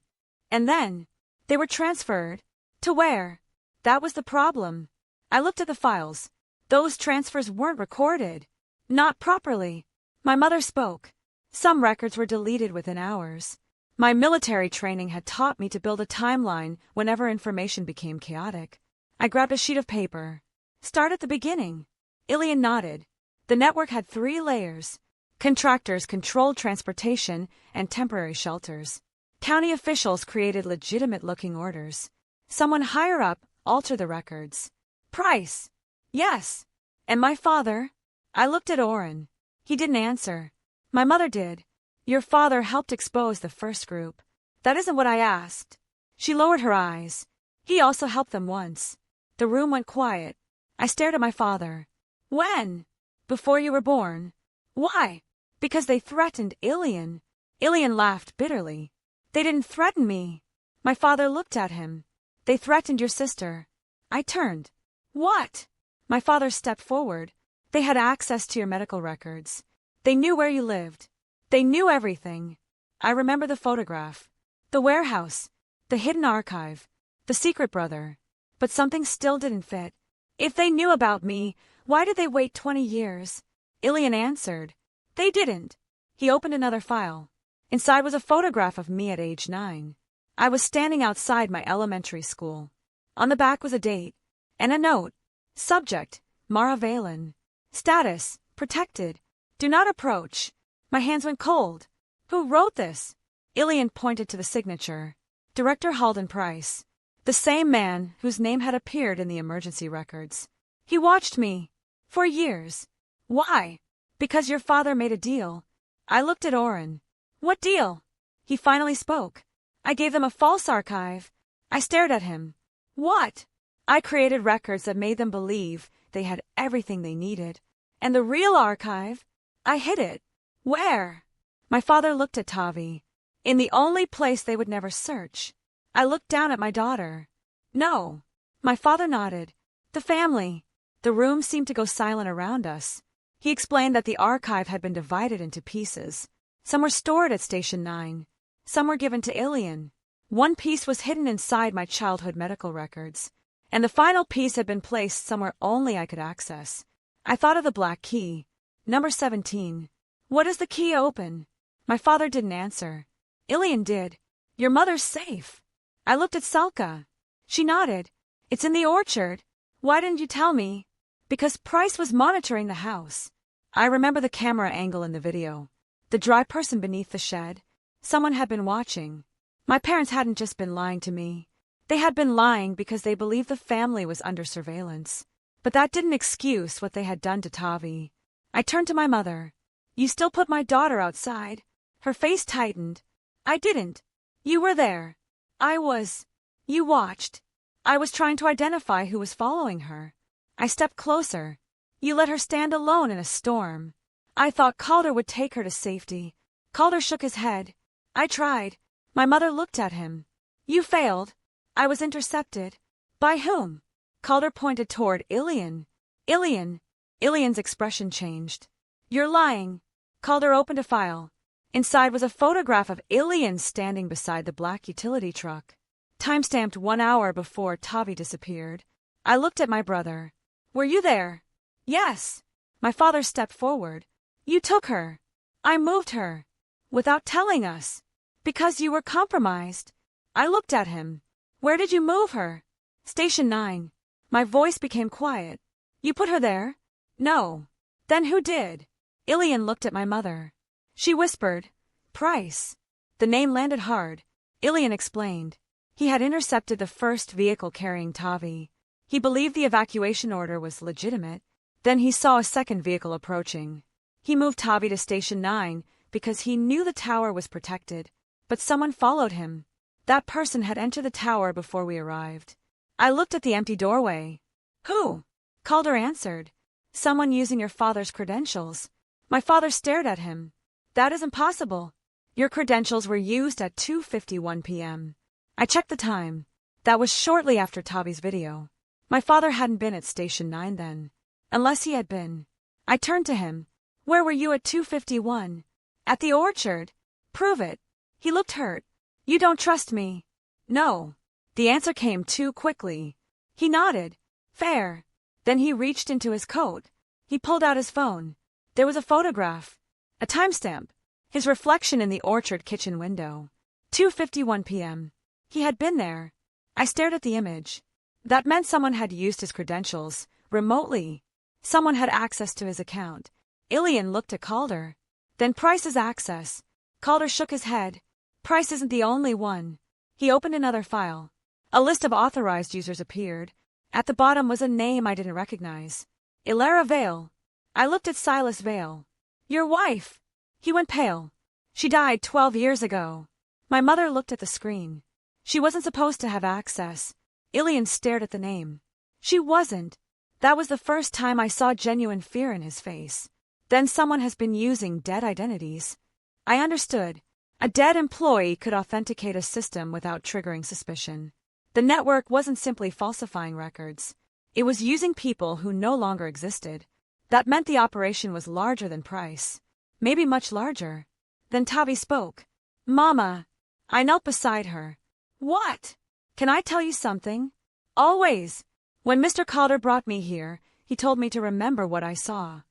And then, they were transferred. To where? That was the problem. I looked at the files. Those transfers weren't recorded. Not properly. My mother spoke. Some records were deleted within hours. My military training had taught me to build a timeline whenever information became chaotic. I grabbed a sheet of paper. Start at the beginning. Ilian nodded. The network had 3 layers. Contractors controlled transportation and temporary shelters. County officials created legitimate-looking orders. Someone higher up altered the records. Price. Yes. And my father? I looked at Oren. He didn't answer. My mother did. Your father helped expose the first group. That isn't what I asked. She lowered her eyes. He also helped them once. The room went quiet. I stared at my father. When? Before you were born. Why? Because they threatened Ilian. Ilian laughed bitterly. They didn't threaten me. My father looked at him. They threatened your sister. I turned. What? My father stepped forward. They had access to your medical records. They knew where you lived. They knew everything. I remember the photograph. The warehouse. The hidden archive. The secret brother. But something still didn't fit. If they knew about me, why did they wait 20 years? Ilian answered. They didn't. He opened another file. Inside was a photograph of me at age 9. I was standing outside my elementary school. On the back was a date. And a note. Subject, Mara Valen. Status, protected. Do not approach. My hands went cold. Who wrote this? Ilian pointed to the signature. Director Halden Price. The same man whose name had appeared in the emergency records. He watched me. For years. Why? Because your father made a deal. I looked at Oren. What deal? He finally spoke. I gave them a false archive. I stared at him. What? I created records that made them believe they had everything they needed. And the real archive? I hid it. Where? My father looked at Tavi. In the only place they would never search. I looked down at my daughter. No. My father nodded. The family. The room seemed to go silent around us. He explained that the archive had been divided into pieces. Some were stored at Station 9. Some were given to Ilian. One piece was hidden inside my childhood medical records. And the final piece had been placed somewhere only I could access. I thought of the black key. Number 17. What does the key open? My father didn't answer. Ilian did. Your mother's safe. I looked at Salka. She nodded. It's in the orchard. Why didn't you tell me? Because Price was monitoring the house. I remember the camera angle in the video. The dry person beneath the shed. Someone had been watching. My parents hadn't just been lying to me. They had been lying because they believed the family was under surveillance. But that didn't excuse what they had done to Tavi. I turned to my mother. You still put my daughter outside? Her face tightened. I didn't. You were there. I was. You watched. I was trying to identify who was following her. I stepped closer. You let her stand alone in a storm. I thought Calder would take her to safety. Calder shook his head. I tried. My mother looked at him. You failed. I was intercepted. By whom? Calder pointed toward Ilian. Ilian. Ilian's expression changed. You're lying. Calder opened a file. Inside was a photograph of Ilian standing beside the black utility truck. Timestamped 1 hour before Tavi disappeared. I looked at my brother. Were you there? Yes. My father stepped forward. You took her. I moved her. Without telling us. Because you were compromised. I looked at him. Where did you move her? Station 9. My voice became quiet. You put her there? No. Then who did? Ilian looked at my mother. She whispered. Price. The name landed hard. Ilian explained. He had intercepted the first vehicle carrying Tavi. He believed the evacuation order was legitimate. Then he saw a second vehicle approaching. He moved Tavi to Station 9 because he knew the tower was protected. But someone followed him. That person had entered the tower before we arrived. I looked at the empty doorway. Who? Calder answered. Someone using your father's credentials. My father stared at him. That is impossible. Your credentials were used at 2:51 p.m. I checked the time. That was shortly after Tavi's video. My father hadn't been at Station 9 then. Unless he had been. I turned to him. Where were you at 2:51? At the orchard. Prove it. He looked hurt. You don't trust me. No. The answer came too quickly. He nodded. Fair. Then he reached into his coat. He pulled out his phone. There was a photograph. A timestamp. His reflection in the orchard kitchen window. 2:51 p.m. He had been there. I stared at the image. That meant someone had used his credentials, remotely. Someone had access to his account. Ilian looked at Calder. Then Price's access. Calder shook his head. Price isn't the only one. He opened another file. A list of authorized users appeared. At the bottom was a name I didn't recognize. Ilara Vale. I looked at Silas Vale. Your wife. He went pale. She died 12 years ago. My mother looked at the screen. She wasn't supposed to have access. Ilian stared at the name. She wasn't. That was the first time I saw genuine fear in his face. Then someone has been using dead identities. I understood. A dead employee could authenticate a system without triggering suspicion. The network wasn't simply falsifying records. It was using people who no longer existed. That meant the operation was larger than Price. Maybe much larger. Then Tavi spoke. Mama. I knelt beside her. What? Can I tell you something? Always. When Mr. Calder brought me here, he told me to remember what I saw.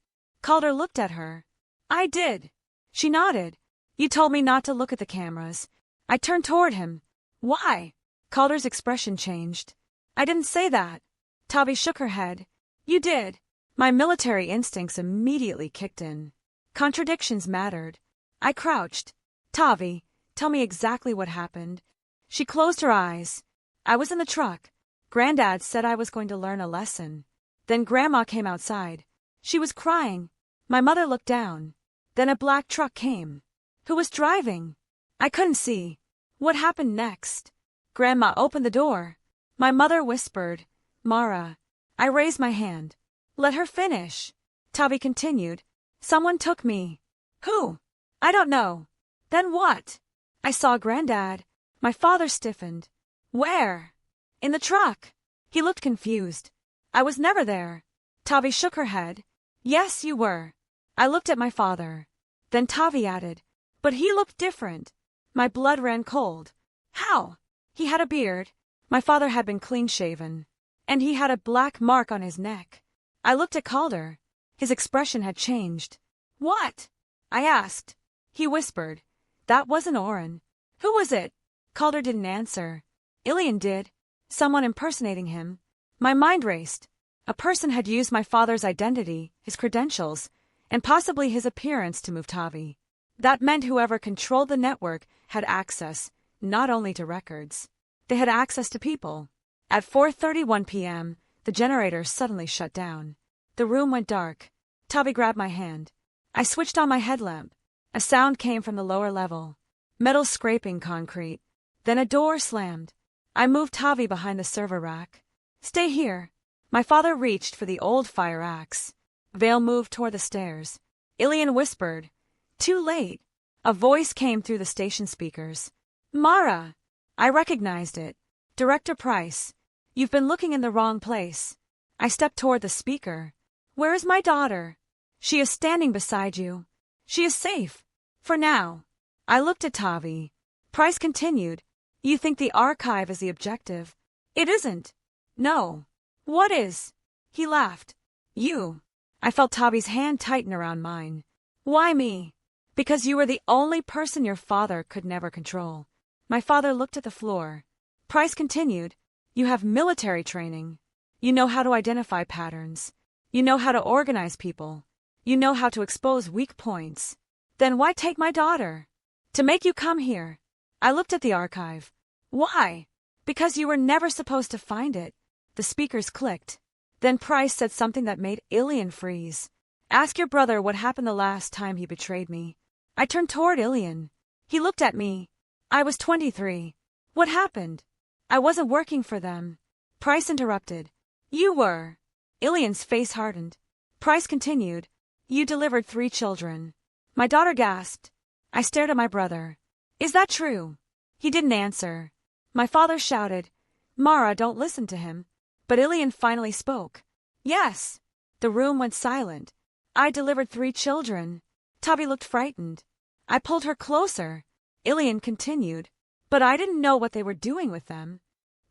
Calder looked at her. I did. She nodded. You told me not to look at the cameras. I turned toward him. Why? Calder's expression changed. I didn't say that. Tavi shook her head. You did. My military instincts immediately kicked in. Contradictions mattered. I crouched. Tavi, tell me exactly what happened. She closed her eyes. I was in the truck. Granddad said I was going to learn a lesson. Then Grandma came outside. She was crying. My mother looked down. Then a black truck came. Who was driving? I couldn't see. What happened next? Grandma opened the door. My mother whispered, Mara. I raised my hand. Let her finish. Tavi continued. Someone took me. Who? I don't know. Then what? I saw Granddad. My father stiffened. Where? In the truck. He looked confused. I was never there. Tavi shook her head. Yes, you were. I looked at my father. Then Tavi added, but he looked different. My blood ran cold. How? He had a beard. My father had been clean-shaven. And he had a black mark on his neck. I looked at Calder. His expression had changed. What? I asked. He whispered. That wasn't Oren. Who was it? Calder didn't answer. Ilian did. Someone impersonating him. My mind raced. A person had used my father's identity, his credentials, and possibly his appearance to move Tavi. That meant whoever controlled the network had access, not only to records. They had access to people. At 4:31 p.m., the generator suddenly shut down. The room went dark. Tavi grabbed my hand. I switched on my headlamp. A sound came from the lower level. Metal scraping concrete. Then a door slammed. I moved Tavi behind the server rack. Stay here. My father reached for the old fire axe. Vale moved toward the stairs. Ilian whispered. Too late. A voice came through the station speakers. Mara! I recognized it. Director Price. You've been looking in the wrong place. I stepped toward the speaker. Where is my daughter? She is standing beside you. She is safe. For now. I looked at Tavi. Price continued. You think the archive is the objective. It isn't. No. What is? He laughed. You. I felt Tavi's hand tighten around mine. Why me? Because you were the only person your father could never control. My father looked at the floor. Price continued. You have military training. You know how to identify patterns. You know how to organize people. You know how to expose weak points. Then why take my daughter? To make you come here. I looked at the archive. Why? Because you were never supposed to find it. The speakers clicked. Then Price said something that made Ilian freeze. Ask your brother what happened the last time he betrayed me. I turned toward Ilian. He looked at me. I was 23. What happened? I wasn't working for them. Price interrupted. You were. Ilian's face hardened. Price continued. You delivered 3 children. My daughter gasped. I stared at my brother. Is that true? He didn't answer. My father shouted. Mara, don't listen to him. But Ilian finally spoke. Yes. The room went silent. I delivered 3 children. Tavi looked frightened. I pulled her closer. Ilian continued. But I didn't know what they were doing with them.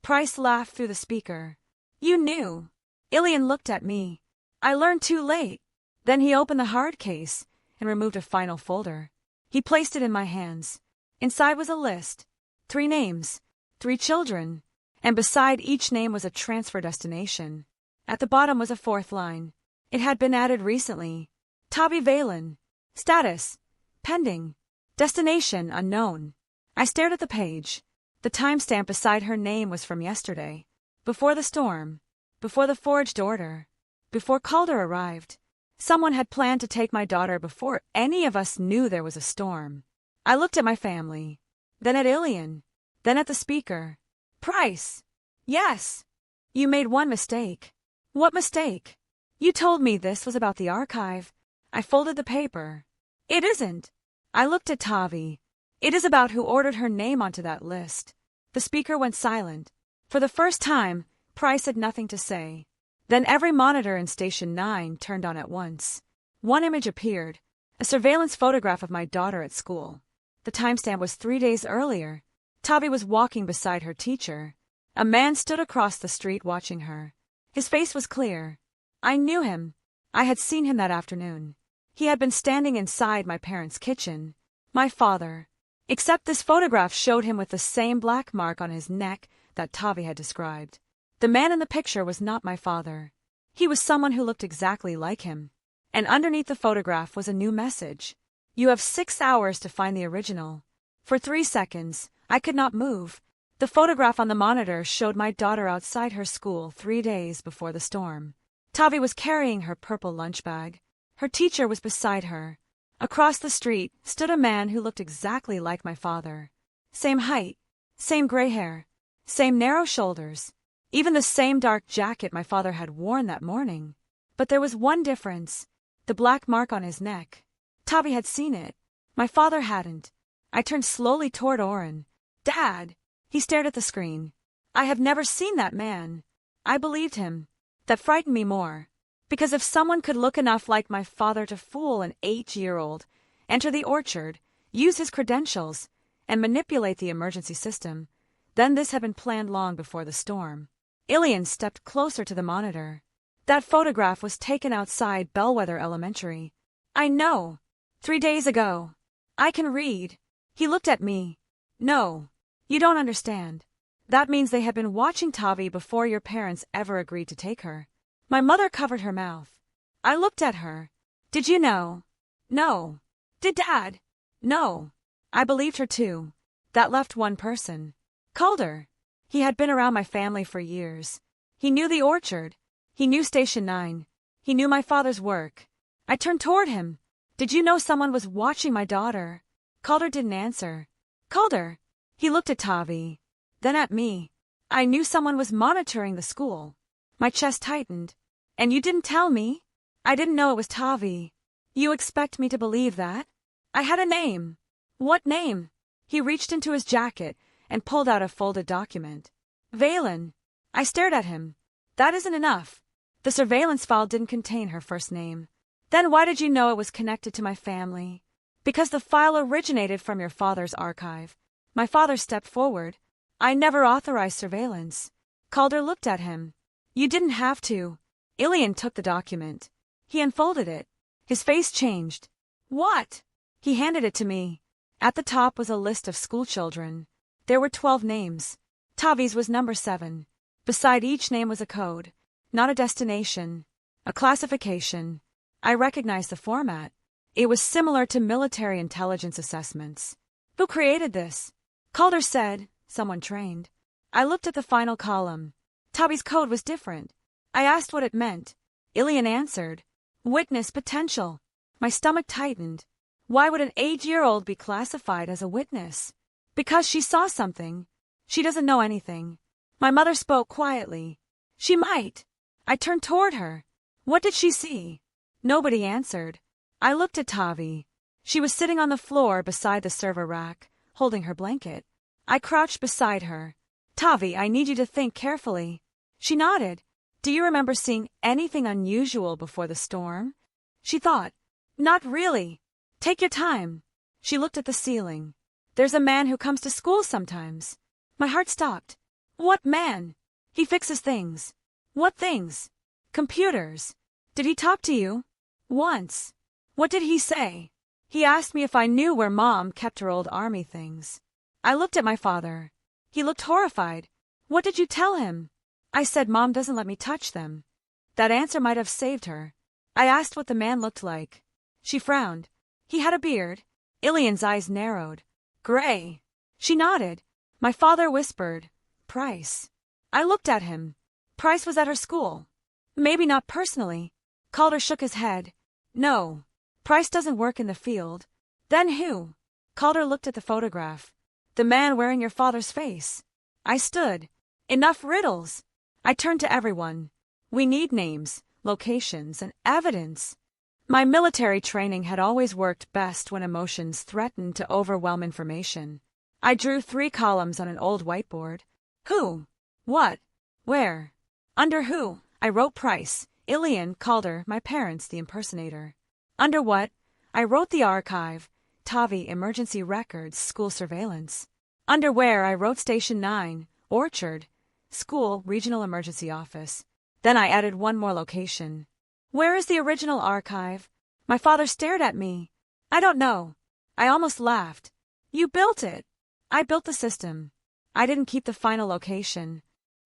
Price laughed through the speaker. You knew. Ilian looked at me. I learned too late. Then he opened the hard case and removed a final folder. He placed it in my hands. Inside was a list. 3 names, 3 children, and beside each name was a transfer destination. At the bottom was a 4th line. It had been added recently. Tavi Valen. Status: pending. Destination: unknown. I stared at the page. The timestamp beside her name was from yesterday. Before the storm. Before the forged order. Before Calder arrived. Someone had planned to take my daughter before any of us knew there was a storm. I looked at my family. Then at Ilian. Then at the speaker. Price. Yes. You made one mistake. What mistake? You told me this was about the archive. I folded the paper. It isn't. I looked at Tavi. It is about who ordered her name onto that list. The speaker went silent. For the first time, Price had nothing to say. Then every monitor in Station 9 turned on at once. One image appeared, a surveillance photograph of my daughter at school. The timestamp was 3 days earlier. Tavi was walking beside her teacher. A man stood across the street watching her. His face was clear. I knew him. I had seen him that afternoon. He had been standing inside my parents' kitchen. My father. Except this photograph showed him with the same black mark on his neck that Tavi had described. The man in the picture was not my father. He was someone who looked exactly like him. And underneath the photograph was a new message. You have 6 hours to find the original. For 3 seconds, I could not move. The photograph on the monitor showed my daughter outside her school 3 days before the storm. Tavi was carrying her purple lunch bag. Her teacher was beside her. Across the street stood a man who looked exactly like my father. Same height, same gray hair, same narrow shoulders, even the same dark jacket my father had worn that morning. But there was one difference, the black mark on his neck. Tavi had seen it. My father hadn't. I turned slowly toward Oren. Dad! He stared at the screen. I have never seen that man. I believed him. That frightened me more. Because if someone could look enough like my father to fool an 8-year-old, enter the orchard, use his credentials, and manipulate the emergency system, then this had been planned long before the storm. Ilian stepped closer to the monitor. That photograph was taken outside Bellwether Elementary. I know. 3 days ago. I can read. He looked at me. No. You don't understand. That means they had been watching Tavi before your parents ever agreed to take her. My mother covered her mouth. I looked at her. Did you know? No. Did Dad? No. I believed her too. That left one person. Calder. He had been around my family for years. He knew the orchard. He knew Station 9. He knew my father's work. I turned toward him. Did you know someone was watching my daughter? Calder didn't answer. Calder. He looked at Tavi. Then at me. I knew someone was monitoring the school. My chest tightened. And you didn't tell me? I didn't know it was Tavi. You expect me to believe that? I had a name. What name? He reached into his jacket and pulled out a folded document. Valen. I stared at him. That isn't enough. The surveillance file didn't contain her first name. Then why did you know it was connected to my family? Because the file originated from your father's archive. My father stepped forward. I never authorized surveillance. Calder looked at him. You didn't have to. Ilian took the document. He unfolded it. His face changed. What? He handed it to me. At the top was a list of schoolchildren. There were 12 names. Tavi's was number 7. Beside each name was a code. Not a destination. A classification. I recognized the format. It was similar to military intelligence assessments. Who created this? Calder said, someone trained. I looked at the final column. Tavi's code was different. I asked what it meant. Ilian answered. Witness potential. My stomach tightened. Why would an 8-year-old be classified as a witness? Because she saw something. She doesn't know anything. My mother spoke quietly. She might. I turned toward her. What did she see? Nobody answered. I looked at Tavi. She was sitting on the floor beside the server rack, holding her blanket. I crouched beside her. Tavi, I need you to think carefully. She nodded. Do you remember seeing anything unusual before the storm? She thought. Not really. Take your time. She looked at the ceiling. There's a man who comes to school sometimes. My heart stopped. What man? He fixes things. What things? Computers. Did he talk to you? Once. What did he say? He asked me if I knew where Mom kept her old army things. I looked at my father. He looked horrified. What did you tell him? I said Mom doesn't let me touch them. That answer might have saved her. I asked what the man looked like. She frowned. He had a beard. Ilian's eyes narrowed. Gray. She nodded. My father whispered, Price. I looked at him. Price was at her school. Maybe not personally. Calder shook his head. No. Price doesn't work in the field. Then who? Calder looked at the photograph. The man wearing your father's face. I stood. Enough riddles. I turned to everyone. We need names, locations, and evidence. My military training had always worked best when emotions threatened to overwhelm information. I drew 3 columns on an old whiteboard. Who? What? Where? Under who? I wrote Price, Ilian, Calder, my parents, the impersonator. Under what? I wrote the archive, Tavi, emergency records, school surveillance. Under where? I wrote Station 9, Orchard, school, regional emergency office. Then I added one more location. Where is the original archive? My father stared at me. I don't know. I almost laughed. You built it. I built the system. I didn't keep the final location.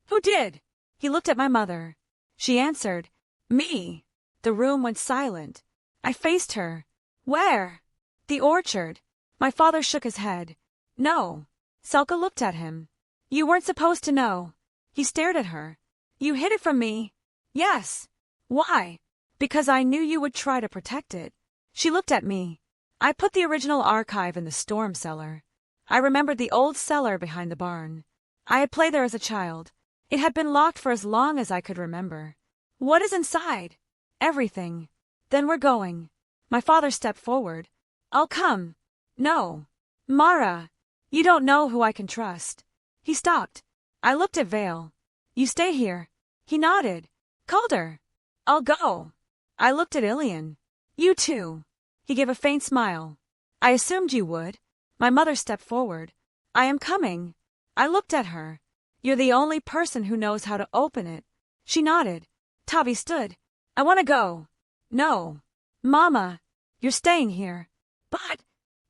Who did? He looked at my mother. She answered, Me. The room went silent. I faced her. Where? The orchard. My father shook his head. No. Selka looked at him. You weren't supposed to know. He stared at her. You hid it from me. Yes. Why? Because I knew you would try to protect it. She looked at me. I put the original archive in the storm cellar. I remembered the old cellar behind the barn. I had played there as a child. It had been locked for as long as I could remember. What is inside? Everything. Then we're going. My father stepped forward. I'll come. No. Mara. You don't know who I can trust. He stopped. I looked at Vale. You stay here. He nodded. Calder. I'll go. I looked at Ilian. You too. He gave a faint smile. I assumed you would. My mother stepped forward. I am coming. I looked at her. You're the only person who knows how to open it. She nodded. Tavi stood. I want to go. No. Mama. You're staying here. But.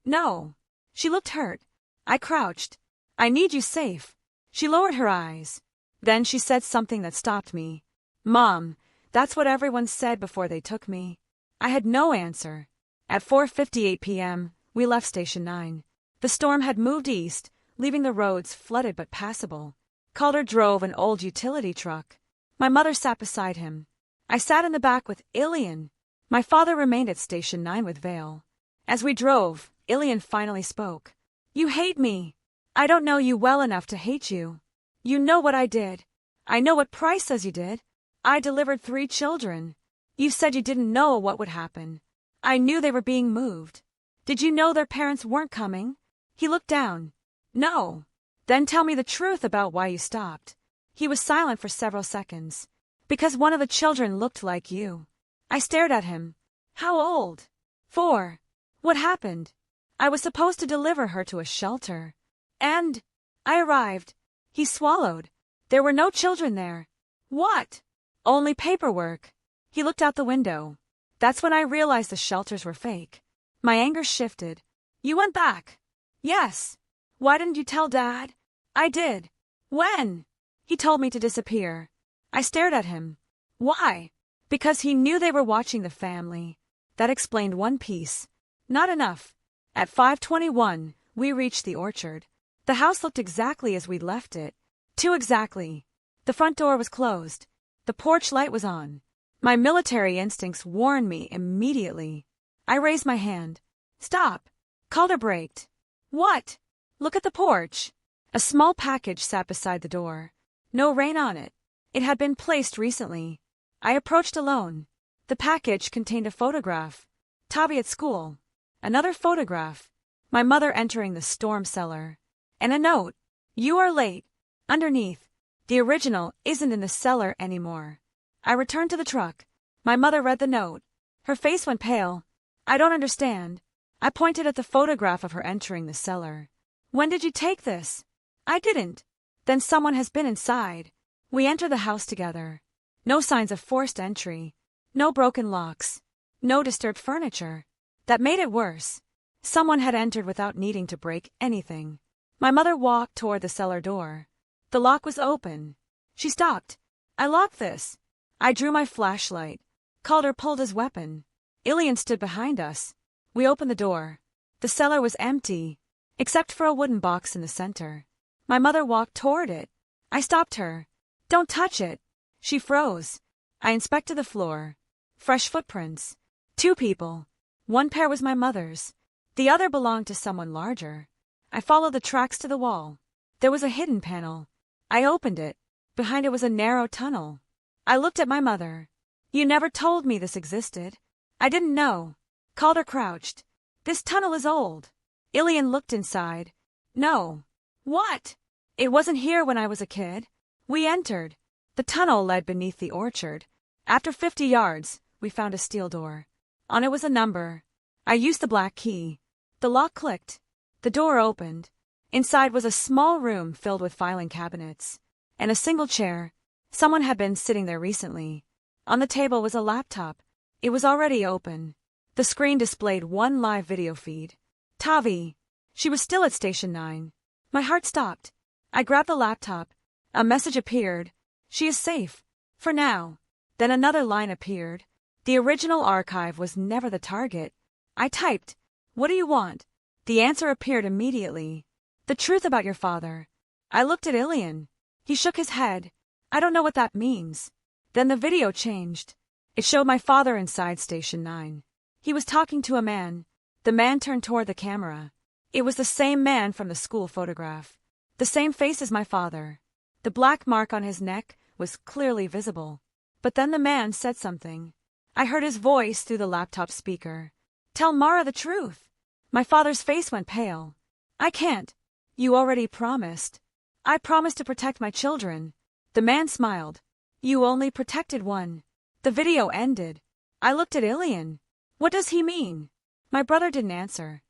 No. She looked hurt. I crouched. I need you safe. She lowered her eyes. Then she said something that stopped me. Mom, that's what everyone said before they took me. I had no answer. At 4:58 p.m., we left Station 9. The storm had moved east, leaving the roads flooded but passable. Calder drove an old utility truck. My mother sat beside him. I sat in the back with Ilian. My father remained at Station 9 with Vale. As we drove, Ilian finally spoke. You hate me. I don't know you well enough to hate you. You know what I did. I know what Price says you did. I delivered 3 children. You said you didn't know what would happen. I knew they were being moved. Did you know their parents weren't coming? He looked down. No. Then tell me the truth about why you stopped. He was silent for several seconds. Because one of the children looked like you. I stared at him. How old? 4. What happened? I was supposed to deliver her to a shelter. And I arrived. He swallowed. There were no children there. What? Only paperwork. He looked out the window. That's when I realized the shelters were fake. My anger shifted. You went back. Yes. Why didn't you tell Dad? I did. When? He told me to disappear. I stared at him. Why? Because he knew they were watching the family. That explained one piece. Not enough. At 5:21, we reached the orchard. The house looked exactly as we'd left it. Too exactly. The front door was closed. The porch light was on. My military instincts warned me immediately. I raised my hand. Stop. Calder braked. What? Look at the porch. A small package sat beside the door. No rain on it. It had been placed recently. I approached alone. The package contained a photograph. Tavi at school. Another photograph. My mother entering the storm cellar. And a note. You are late. Underneath. The original isn't in the cellar anymore. I returned to the truck. My mother read the note. Her face went pale. I don't understand. I pointed at the photograph of her entering the cellar. When did you take this? I didn't. Then someone has been inside. We entered the house together. No signs of forced entry. No broken locks. No disturbed furniture. That made it worse. Someone had entered without needing to break anything. My mother walked toward the cellar door. The lock was open. She stopped. I locked this. I drew my flashlight. Calder pulled his weapon. Ilian stood behind us. We opened the door. The cellar was empty, except for a wooden box in the center. My mother walked toward it. I stopped her. Don't touch it. She froze. I inspected the floor. Fresh footprints. 2 people. One pair was my mother's. The other belonged to someone larger. I followed the tracks to the wall. There was a hidden panel. I opened it. Behind it was a narrow tunnel. I looked at my mother. You never told me this existed. I didn't know. Calder crouched. This tunnel is old. Ilian looked inside. No. What? It wasn't here when I was a kid. We entered. The tunnel led beneath the orchard. After 50 yards, we found a steel door. On it was a number. I used the black key. The lock clicked. The door opened. Inside was a small room filled with filing cabinets. And a single chair. Someone had been sitting there recently. On the table was a laptop. It was already open. The screen displayed one live video feed. Tavi. She was still at Station 9. My heart stopped. I grabbed the laptop. A message appeared. She is safe. For now. Then another line appeared. The original archive was never the target. I typed, "What do you want?" The answer appeared immediately. "The truth about your father." I looked at Ilian. He shook his head. "I don't know what that means." Then the video changed. It showed my father inside Station 9. He was talking to a man. The man turned toward the camera. It was the same man from the school photograph. The same face as my father. The black mark on his neck was clearly visible. But then the man said something. I heard his voice through the laptop speaker. "Tell Mara the truth." My father's face went pale. "I can't. You already promised." "I promised to protect my children." The man smiled. "You only protected one." The video ended. I looked at Ilian. What does he mean? My brother didn't answer.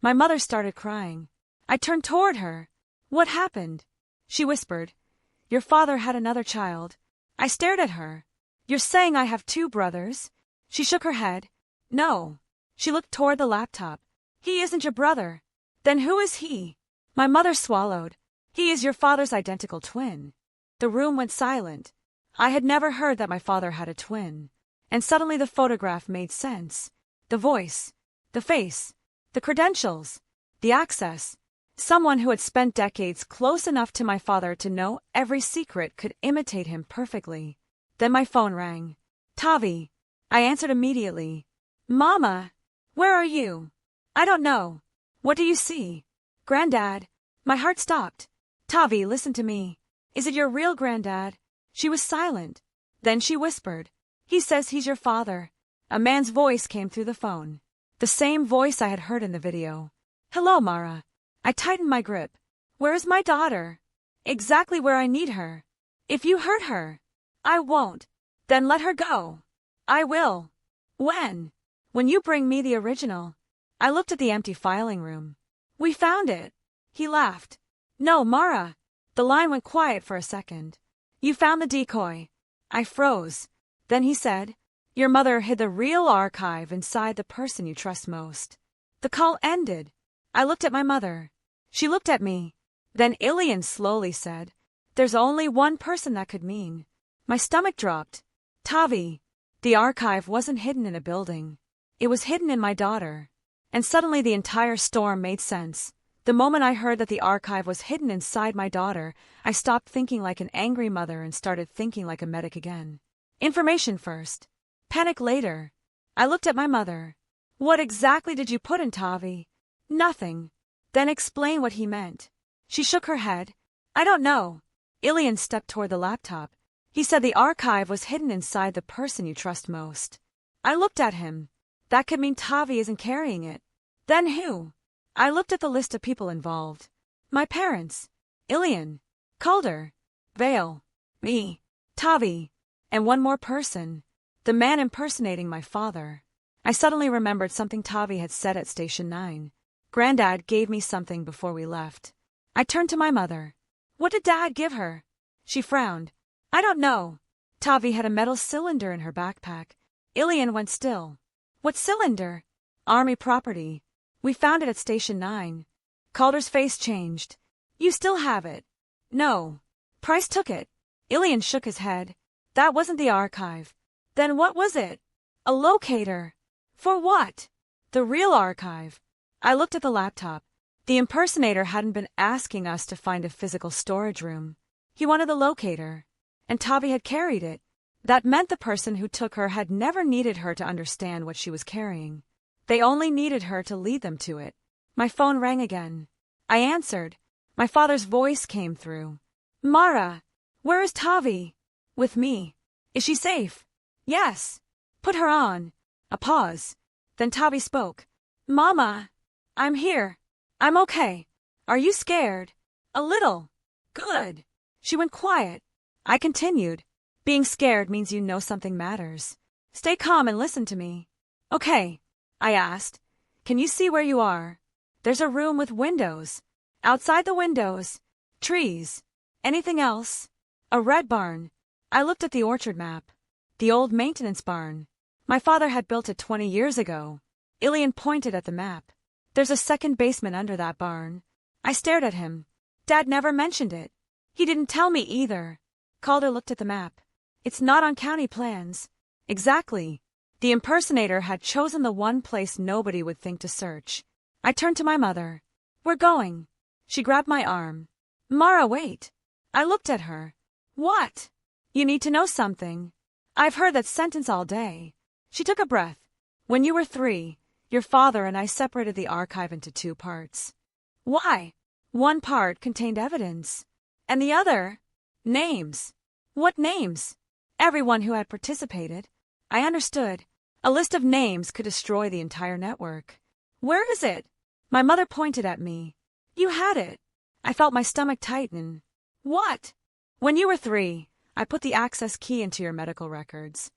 My mother started crying. I turned toward her. "What happened?" She whispered. "Your father had another child." I stared at her. "You're saying I have 2 brothers?" She shook her head. "No." She looked toward the laptop. "He isn't your brother." "Then who is he?" My mother swallowed. "He is your father's identical twin." The room went silent. I had never heard that my father had a twin. And suddenly the photograph made sense. The voice. The face. The credentials. The access. Someone who had spent decades close enough to my father to know every secret could imitate him perfectly. Then my phone rang. "Tavi." I answered immediately. "Mama, where are you?" "I don't know." "What do you see?" "Granddad." My heart stopped. "Tavi, listen to me. Is it your real granddad?" She was silent. Then she whispered. "He says he's your father." A man's voice came through the phone. The same voice I had heard in the video. "Hello, Mara." I tightened my grip. "Where is my daughter?" "Exactly where I need her." "If you hurt her." "I won't." "Then let her go." "I will." "When?" "When you bring me the original." I looked at the empty filing room. "We found it." He laughed. "No, Mara." The line went quiet for a second. "You found the decoy." I froze. Then he said, "Your mother hid the real archive inside the person you trust most." The call ended. I looked at my mother. She looked at me. Then Ilian slowly said, "There's only one person that could mean." My stomach dropped. Tavi. The archive wasn't hidden in a building. It was hidden in my daughter. And suddenly the entire storm made sense. The moment I heard that the archive was hidden inside my daughter, I stopped thinking like an angry mother and started thinking like a medic again. Information first. Panic later. I looked at my mother. "What exactly did you put in Tavi?" "Nothing." "Then explain what he meant." She shook her head. I don't know. Ilian stepped toward the laptop. He said the archive was hidden inside the person you trust most. I looked at him. That could mean Tavi isn't carrying it. Then who? I looked at the list of people involved. My parents. Ilian. Calder. Vale. Me. Tavi. And one more person. The man impersonating my father. I suddenly remembered something Tavi had said at Station 9. Granddad gave me something before we left. I turned to my mother. What did Dad give her? She frowned. I don't know. Tavi had a metal cylinder in her backpack. Ilian went still. What cylinder? Army property. We found it at Station 9. Calder's face changed. You still have it? No. Price took it. Ilian shook his head. That wasn't the archive. Then what was it? A locator. For what? The real archive. I looked at the laptop. The impersonator hadn't been asking us to find a physical storage room. He wanted the locator. And Tavi had carried it. That meant the person who took her had never needed her to understand what she was carrying. They only needed her to lead them to it. My phone rang again. I answered. My father's voice came through. Mara, where is Tavi? With me. Is she safe? Yes. Put her on. A pause. Then Tavi spoke. Mama, I'm here. I'm okay. Are you scared? A little. Good. She went quiet. I continued. Being scared means you know something matters. Stay calm and listen to me. Okay. I asked. Can you see where you are? There's a room with windows. Outside the windows. Trees. Anything else? A red barn. I looked at the orchard map. The old maintenance barn. My father had built it 20 years ago. Ilian pointed at the map. There's a second basement under that barn. I stared at him. Dad never mentioned it. He didn't tell me either. Calder looked at the map. It's not on county plans. Exactly. The impersonator had chosen the one place nobody would think to search. I turned to my mother. We're going. She grabbed my arm. Mara, wait. I looked at her. What? You need to know something. I've heard that sentence all day. She took a breath. When you were 3, your father and I separated the archive into 2 parts. Why? One part contained evidence. And the other? Names. What names? Everyone who had participated. I understood. A list of names could destroy the entire network. Where is it? My mother pointed at me. You had it. I felt my stomach tighten. What? When you were 3, I put the access key into your medical records.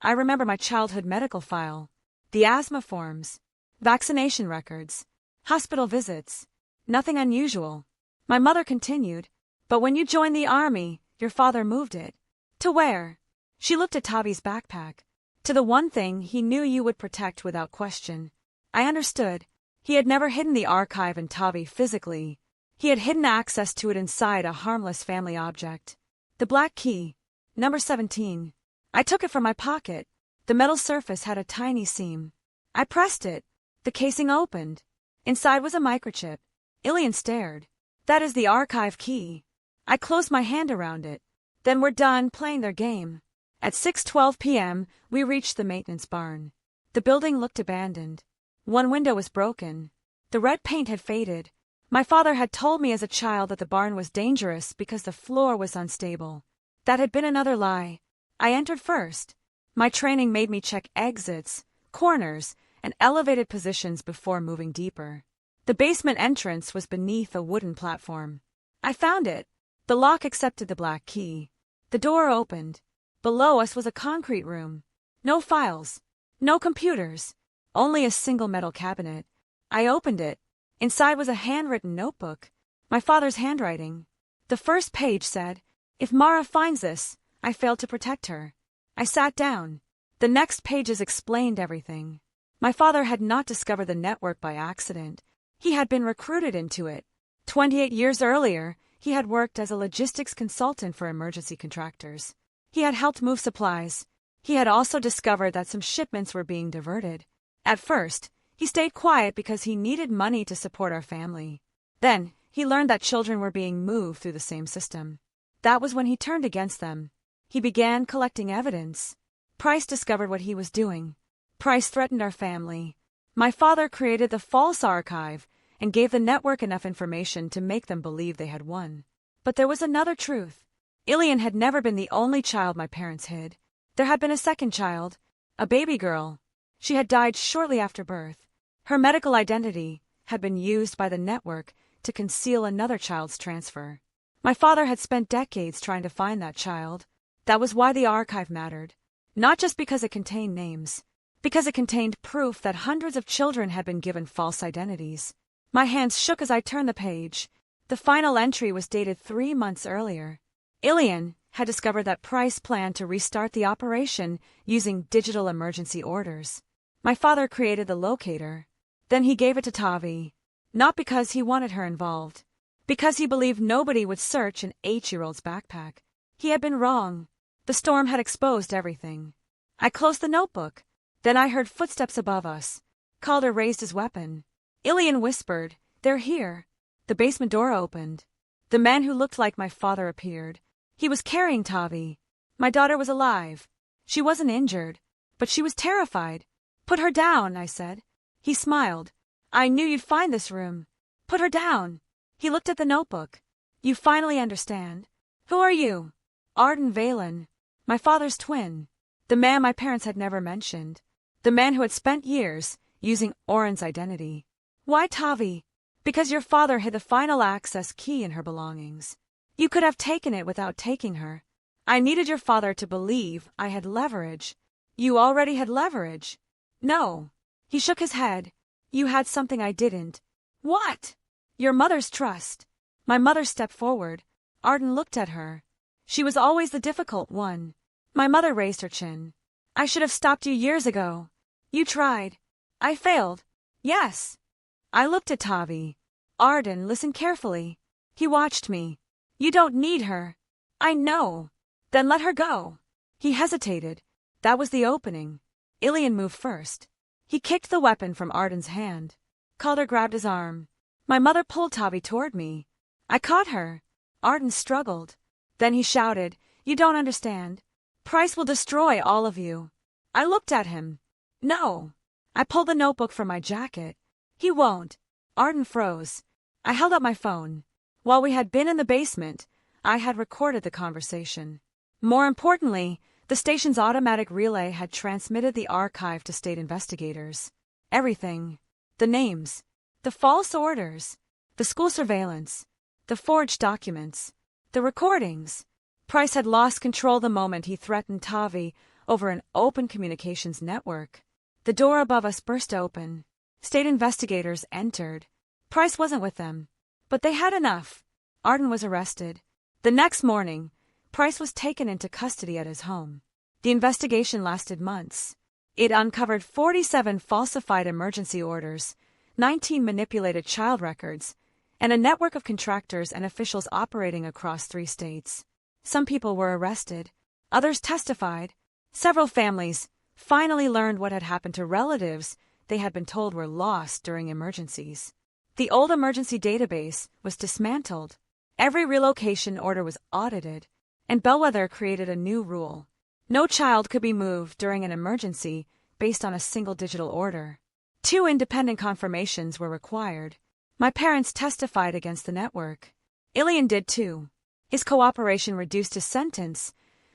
I remember my childhood medical file, the asthma forms, vaccination records, hospital visits. Nothing unusual. My mother continued, but when you joined the army, your father moved it. To where? She looked at Tavi's backpack. To the one thing he knew you would protect without question. I understood. He had never hidden the archive in Tavi physically. He had hidden access to it inside a harmless family object. The black key. Number 17. I took it from my pocket. The metal surface had a tiny seam. I pressed it. The casing opened. Inside was a microchip. Ilian stared. That is the archive key. I closed my hand around it. Then we're done playing their game. At 6:12 p.m., we reached the maintenance barn. The building looked abandoned. One window was broken. The red paint had faded. My father had told me as a child that the barn was dangerous because the floor was unstable. That had been another lie. I entered first. My training made me check exits, corners, and elevated positions before moving deeper. The basement entrance was beneath a wooden platform. I found it. The lock accepted the black key. The door opened. Below us was a concrete room. No files. No computers. Only a single metal cabinet. I opened it. Inside was a handwritten notebook. My father's handwriting. The first page said, "If Mara finds this, I failed to protect her." I sat down. The next pages explained everything. My father had not discovered the network by accident. He had been recruited into it. 28 years earlier, he had worked as a logistics consultant for emergency contractors. He had helped move supplies. He had also discovered that some shipments were being diverted. At first, he stayed quiet because he needed money to support our family. Then, he learned that children were being moved through the same system. That was when he turned against them. He began collecting evidence. Price discovered what he was doing. Price threatened our family. My father created the false archive and gave the network enough information to make them believe they had won. But there was another truth. Ilian had never been the only child my parents hid. There had been a second child, a baby girl. She had died shortly after birth. Her medical identity had been used by the network to conceal another child's transfer. My father had spent decades trying to find that child. That was why the archive mattered. Not just because it contained names, because it contained proof that hundreds of children had been given false identities. My hands shook as I turned the page. The final entry was dated 3 months earlier. Ilian had discovered that Price planned to restart the operation using digital emergency orders. My father created the locator. Then he gave it to Tavi. Not because he wanted her involved. Because he believed nobody would search an 8-year-old's backpack. He had been wrong. The storm had exposed everything. I closed the notebook. Then I heard footsteps above us. Calder raised his weapon. Ilian whispered, "They're here." The basement door opened. The man who looked like my father appeared. He was carrying Tavi. My daughter was alive. She wasn't injured, but she was terrified. "Put her down," I said. He smiled. "I knew you'd find this room. Put her down." He looked at the notebook. "You finally understand. Who are you?" "Arden Valen. My father's twin. The man my parents had never mentioned. The man who had spent years using Oren's identity." "Why Tavi?" "Because your father hid the final access key in her belongings. You could have taken it without taking her. I needed your father to believe I had leverage." "You already had leverage." "No." He shook his head. "You had something I didn't." "What?" "Your mother's trust." My mother stepped forward. Arden looked at her. She was always the difficult one. My mother raised her chin. "I should have stopped you years ago. You tried." "I failed." "Yes." I looked at Tavi. Arden listened carefully. He watched me. "You don't need her." "I know." "Then let her go." He hesitated. That was the opening. Ilian moved first. He kicked the weapon from Arden's hand. Calder grabbed his arm. My mother pulled Tavi toward me. I caught her. Arden struggled. Then he shouted, "You don't understand. Price will destroy all of you." I looked at him. "No." I pulled the notebook from my jacket. "He won't." Arden froze. I held up my phone. While we had been in the basement, I had recorded the conversation. More importantly, the station's automatic relay had transmitted the archive to state investigators. Everything. The names. The false orders. The school surveillance. The forged documents. The recordings. Price had lost control the moment he threatened Tavi over an open communications network. The door above us burst open. State investigators entered. Price wasn't with them. But they had enough. Arden was arrested. The next morning, Price was taken into custody at his home. The investigation lasted months. It uncovered 47 falsified emergency orders, 19 manipulated child records, and a network of contractors and officials operating across 3 states. Some people were arrested. Others testified. Several families finally learned what had happened to relatives they had been told were lost during emergencies. The old emergency database was dismantled. Every relocation order was audited, and Bellwether created a new rule. No child could be moved during an emergency based on a single digital order. 2 independent confirmations were required. My parents testified against the network. Ilian did too. His cooperation reduced his sentence,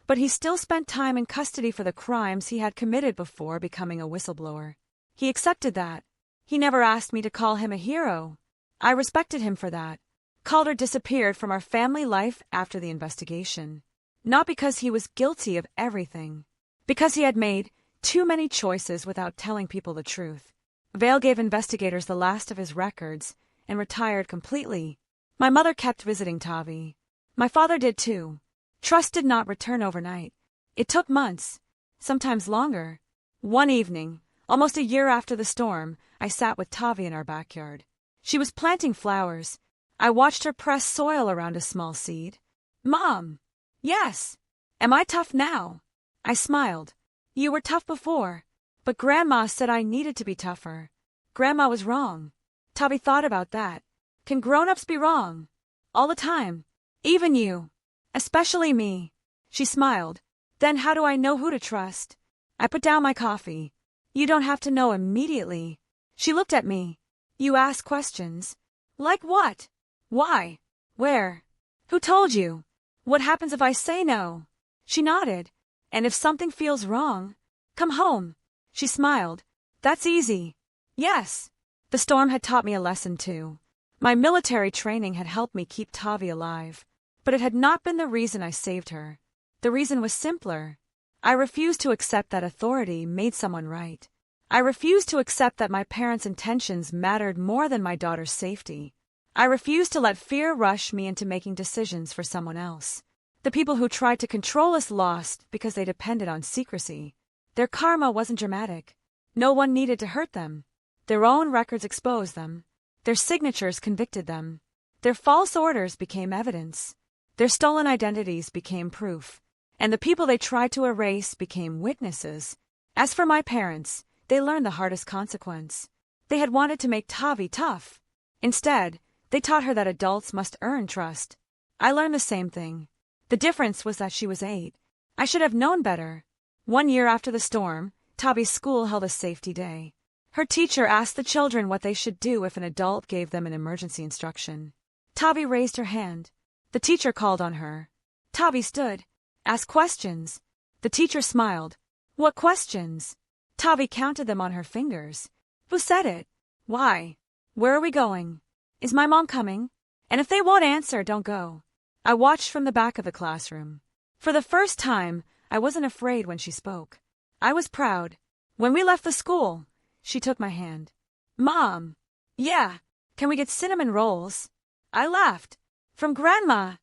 but he still spent time in custody for the crimes he had committed before becoming a whistleblower. He accepted that. He never asked me to call him a hero. I respected him for that. Calder disappeared from our family life after the investigation. Not because he was guilty of everything. Because he had made too many choices without telling people the truth. Vale gave investigators the last of his records and retired completely. My mother kept visiting Tavi. My father did too. Trust did not return overnight. It took months, sometimes longer. One evening, almost a year after the storm, I sat with Tavi in our backyard. She was planting flowers. I watched her press soil around a small seed. "Mom." "Yes." "Am I tough now?" I smiled. "You were tough before, but Grandma said I needed to be tougher." Grandma was wrong. Tavi thought about that. Can grown-ups be wrong? All the time. Even you. Especially me. She smiled. Then how do I know who to trust? I put down my coffee. You don't have to know immediately. She looked at me. You ask questions. Like what? Why? Where? Who told you? What happens if I say no? She nodded. And if something feels wrong? Come home. She smiled. That's easy. Yes. The storm had taught me a lesson too. My military training had helped me keep Tavi alive. But it had not been the reason I saved her. The reason was simpler. I refused to accept that authority made someone right. I refused to accept that my parents' intentions mattered more than my daughter's safety. I refused to let fear rush me into making decisions for someone else. The people who tried to control us lost because they depended on secrecy. Their karma wasn't dramatic. No one needed to hurt them. Their own records exposed them. Their signatures convicted them. Their false orders became evidence. Their stolen identities became proof. And the people they tried to erase became witnesses. As for my parents, they learned the hardest consequence. They had wanted to make Tavi tough. Instead, they taught her that adults must earn trust. I learned the same thing. The difference was that she was 8. I should have known better. 1 year after the storm, Tavi's school held a safety day. Her teacher asked the children what they should do if an adult gave them an emergency instruction. Tavi raised her hand. The teacher called on her. Tavi stood. Ask questions. The teacher smiled. What questions? Tavi counted them on her fingers. Who said it? Why? Where are we going? Is my mom coming? And if they won't answer, don't go. I watched from the back of the classroom. For the first time, I wasn't afraid when she spoke. I was proud. When we left the school, she took my hand. Mom! Yeah, can we get cinnamon rolls? I laughed. From Grandma?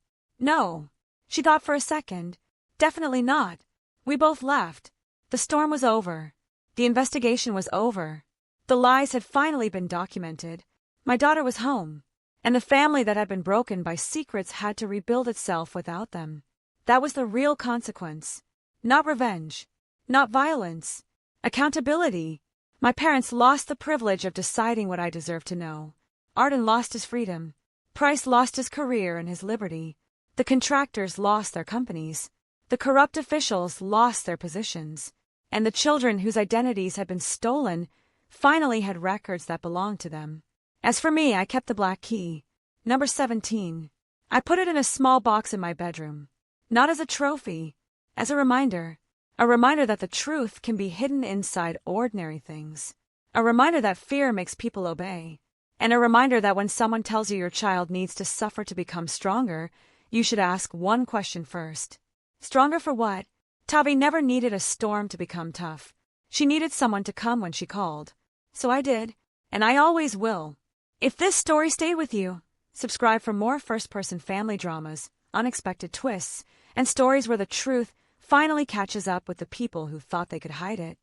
No. She thought for a second. Definitely not. We both laughed. The storm was over. The investigation was over. The lies had finally been documented. My daughter was home. And the family that had been broken by secrets had to rebuild itself without them. That was the real consequence. Not revenge. Not violence. Accountability. My parents lost the privilege of deciding what I deserved to know. Arden lost his freedom. Price lost his career and his liberty. The contractors lost their companies. The corrupt officials lost their positions. And the children whose identities had been stolen finally had records that belonged to them. As for me, I kept the black key. Number 17. I put it in a small box in my bedroom. Not as a trophy. As a reminder. A reminder that the truth can be hidden inside ordinary things. A reminder that fear makes people obey. And a reminder that when someone tells you your child needs to suffer to become stronger, you should ask one question first. Stronger for what? Tavi never needed a storm to become tough. She needed someone to come when she called. So I did. And I always will. If this story stayed with you, subscribe for more first-person family dramas, unexpected twists, and stories where the truth finally catches up with the people who thought they could hide it.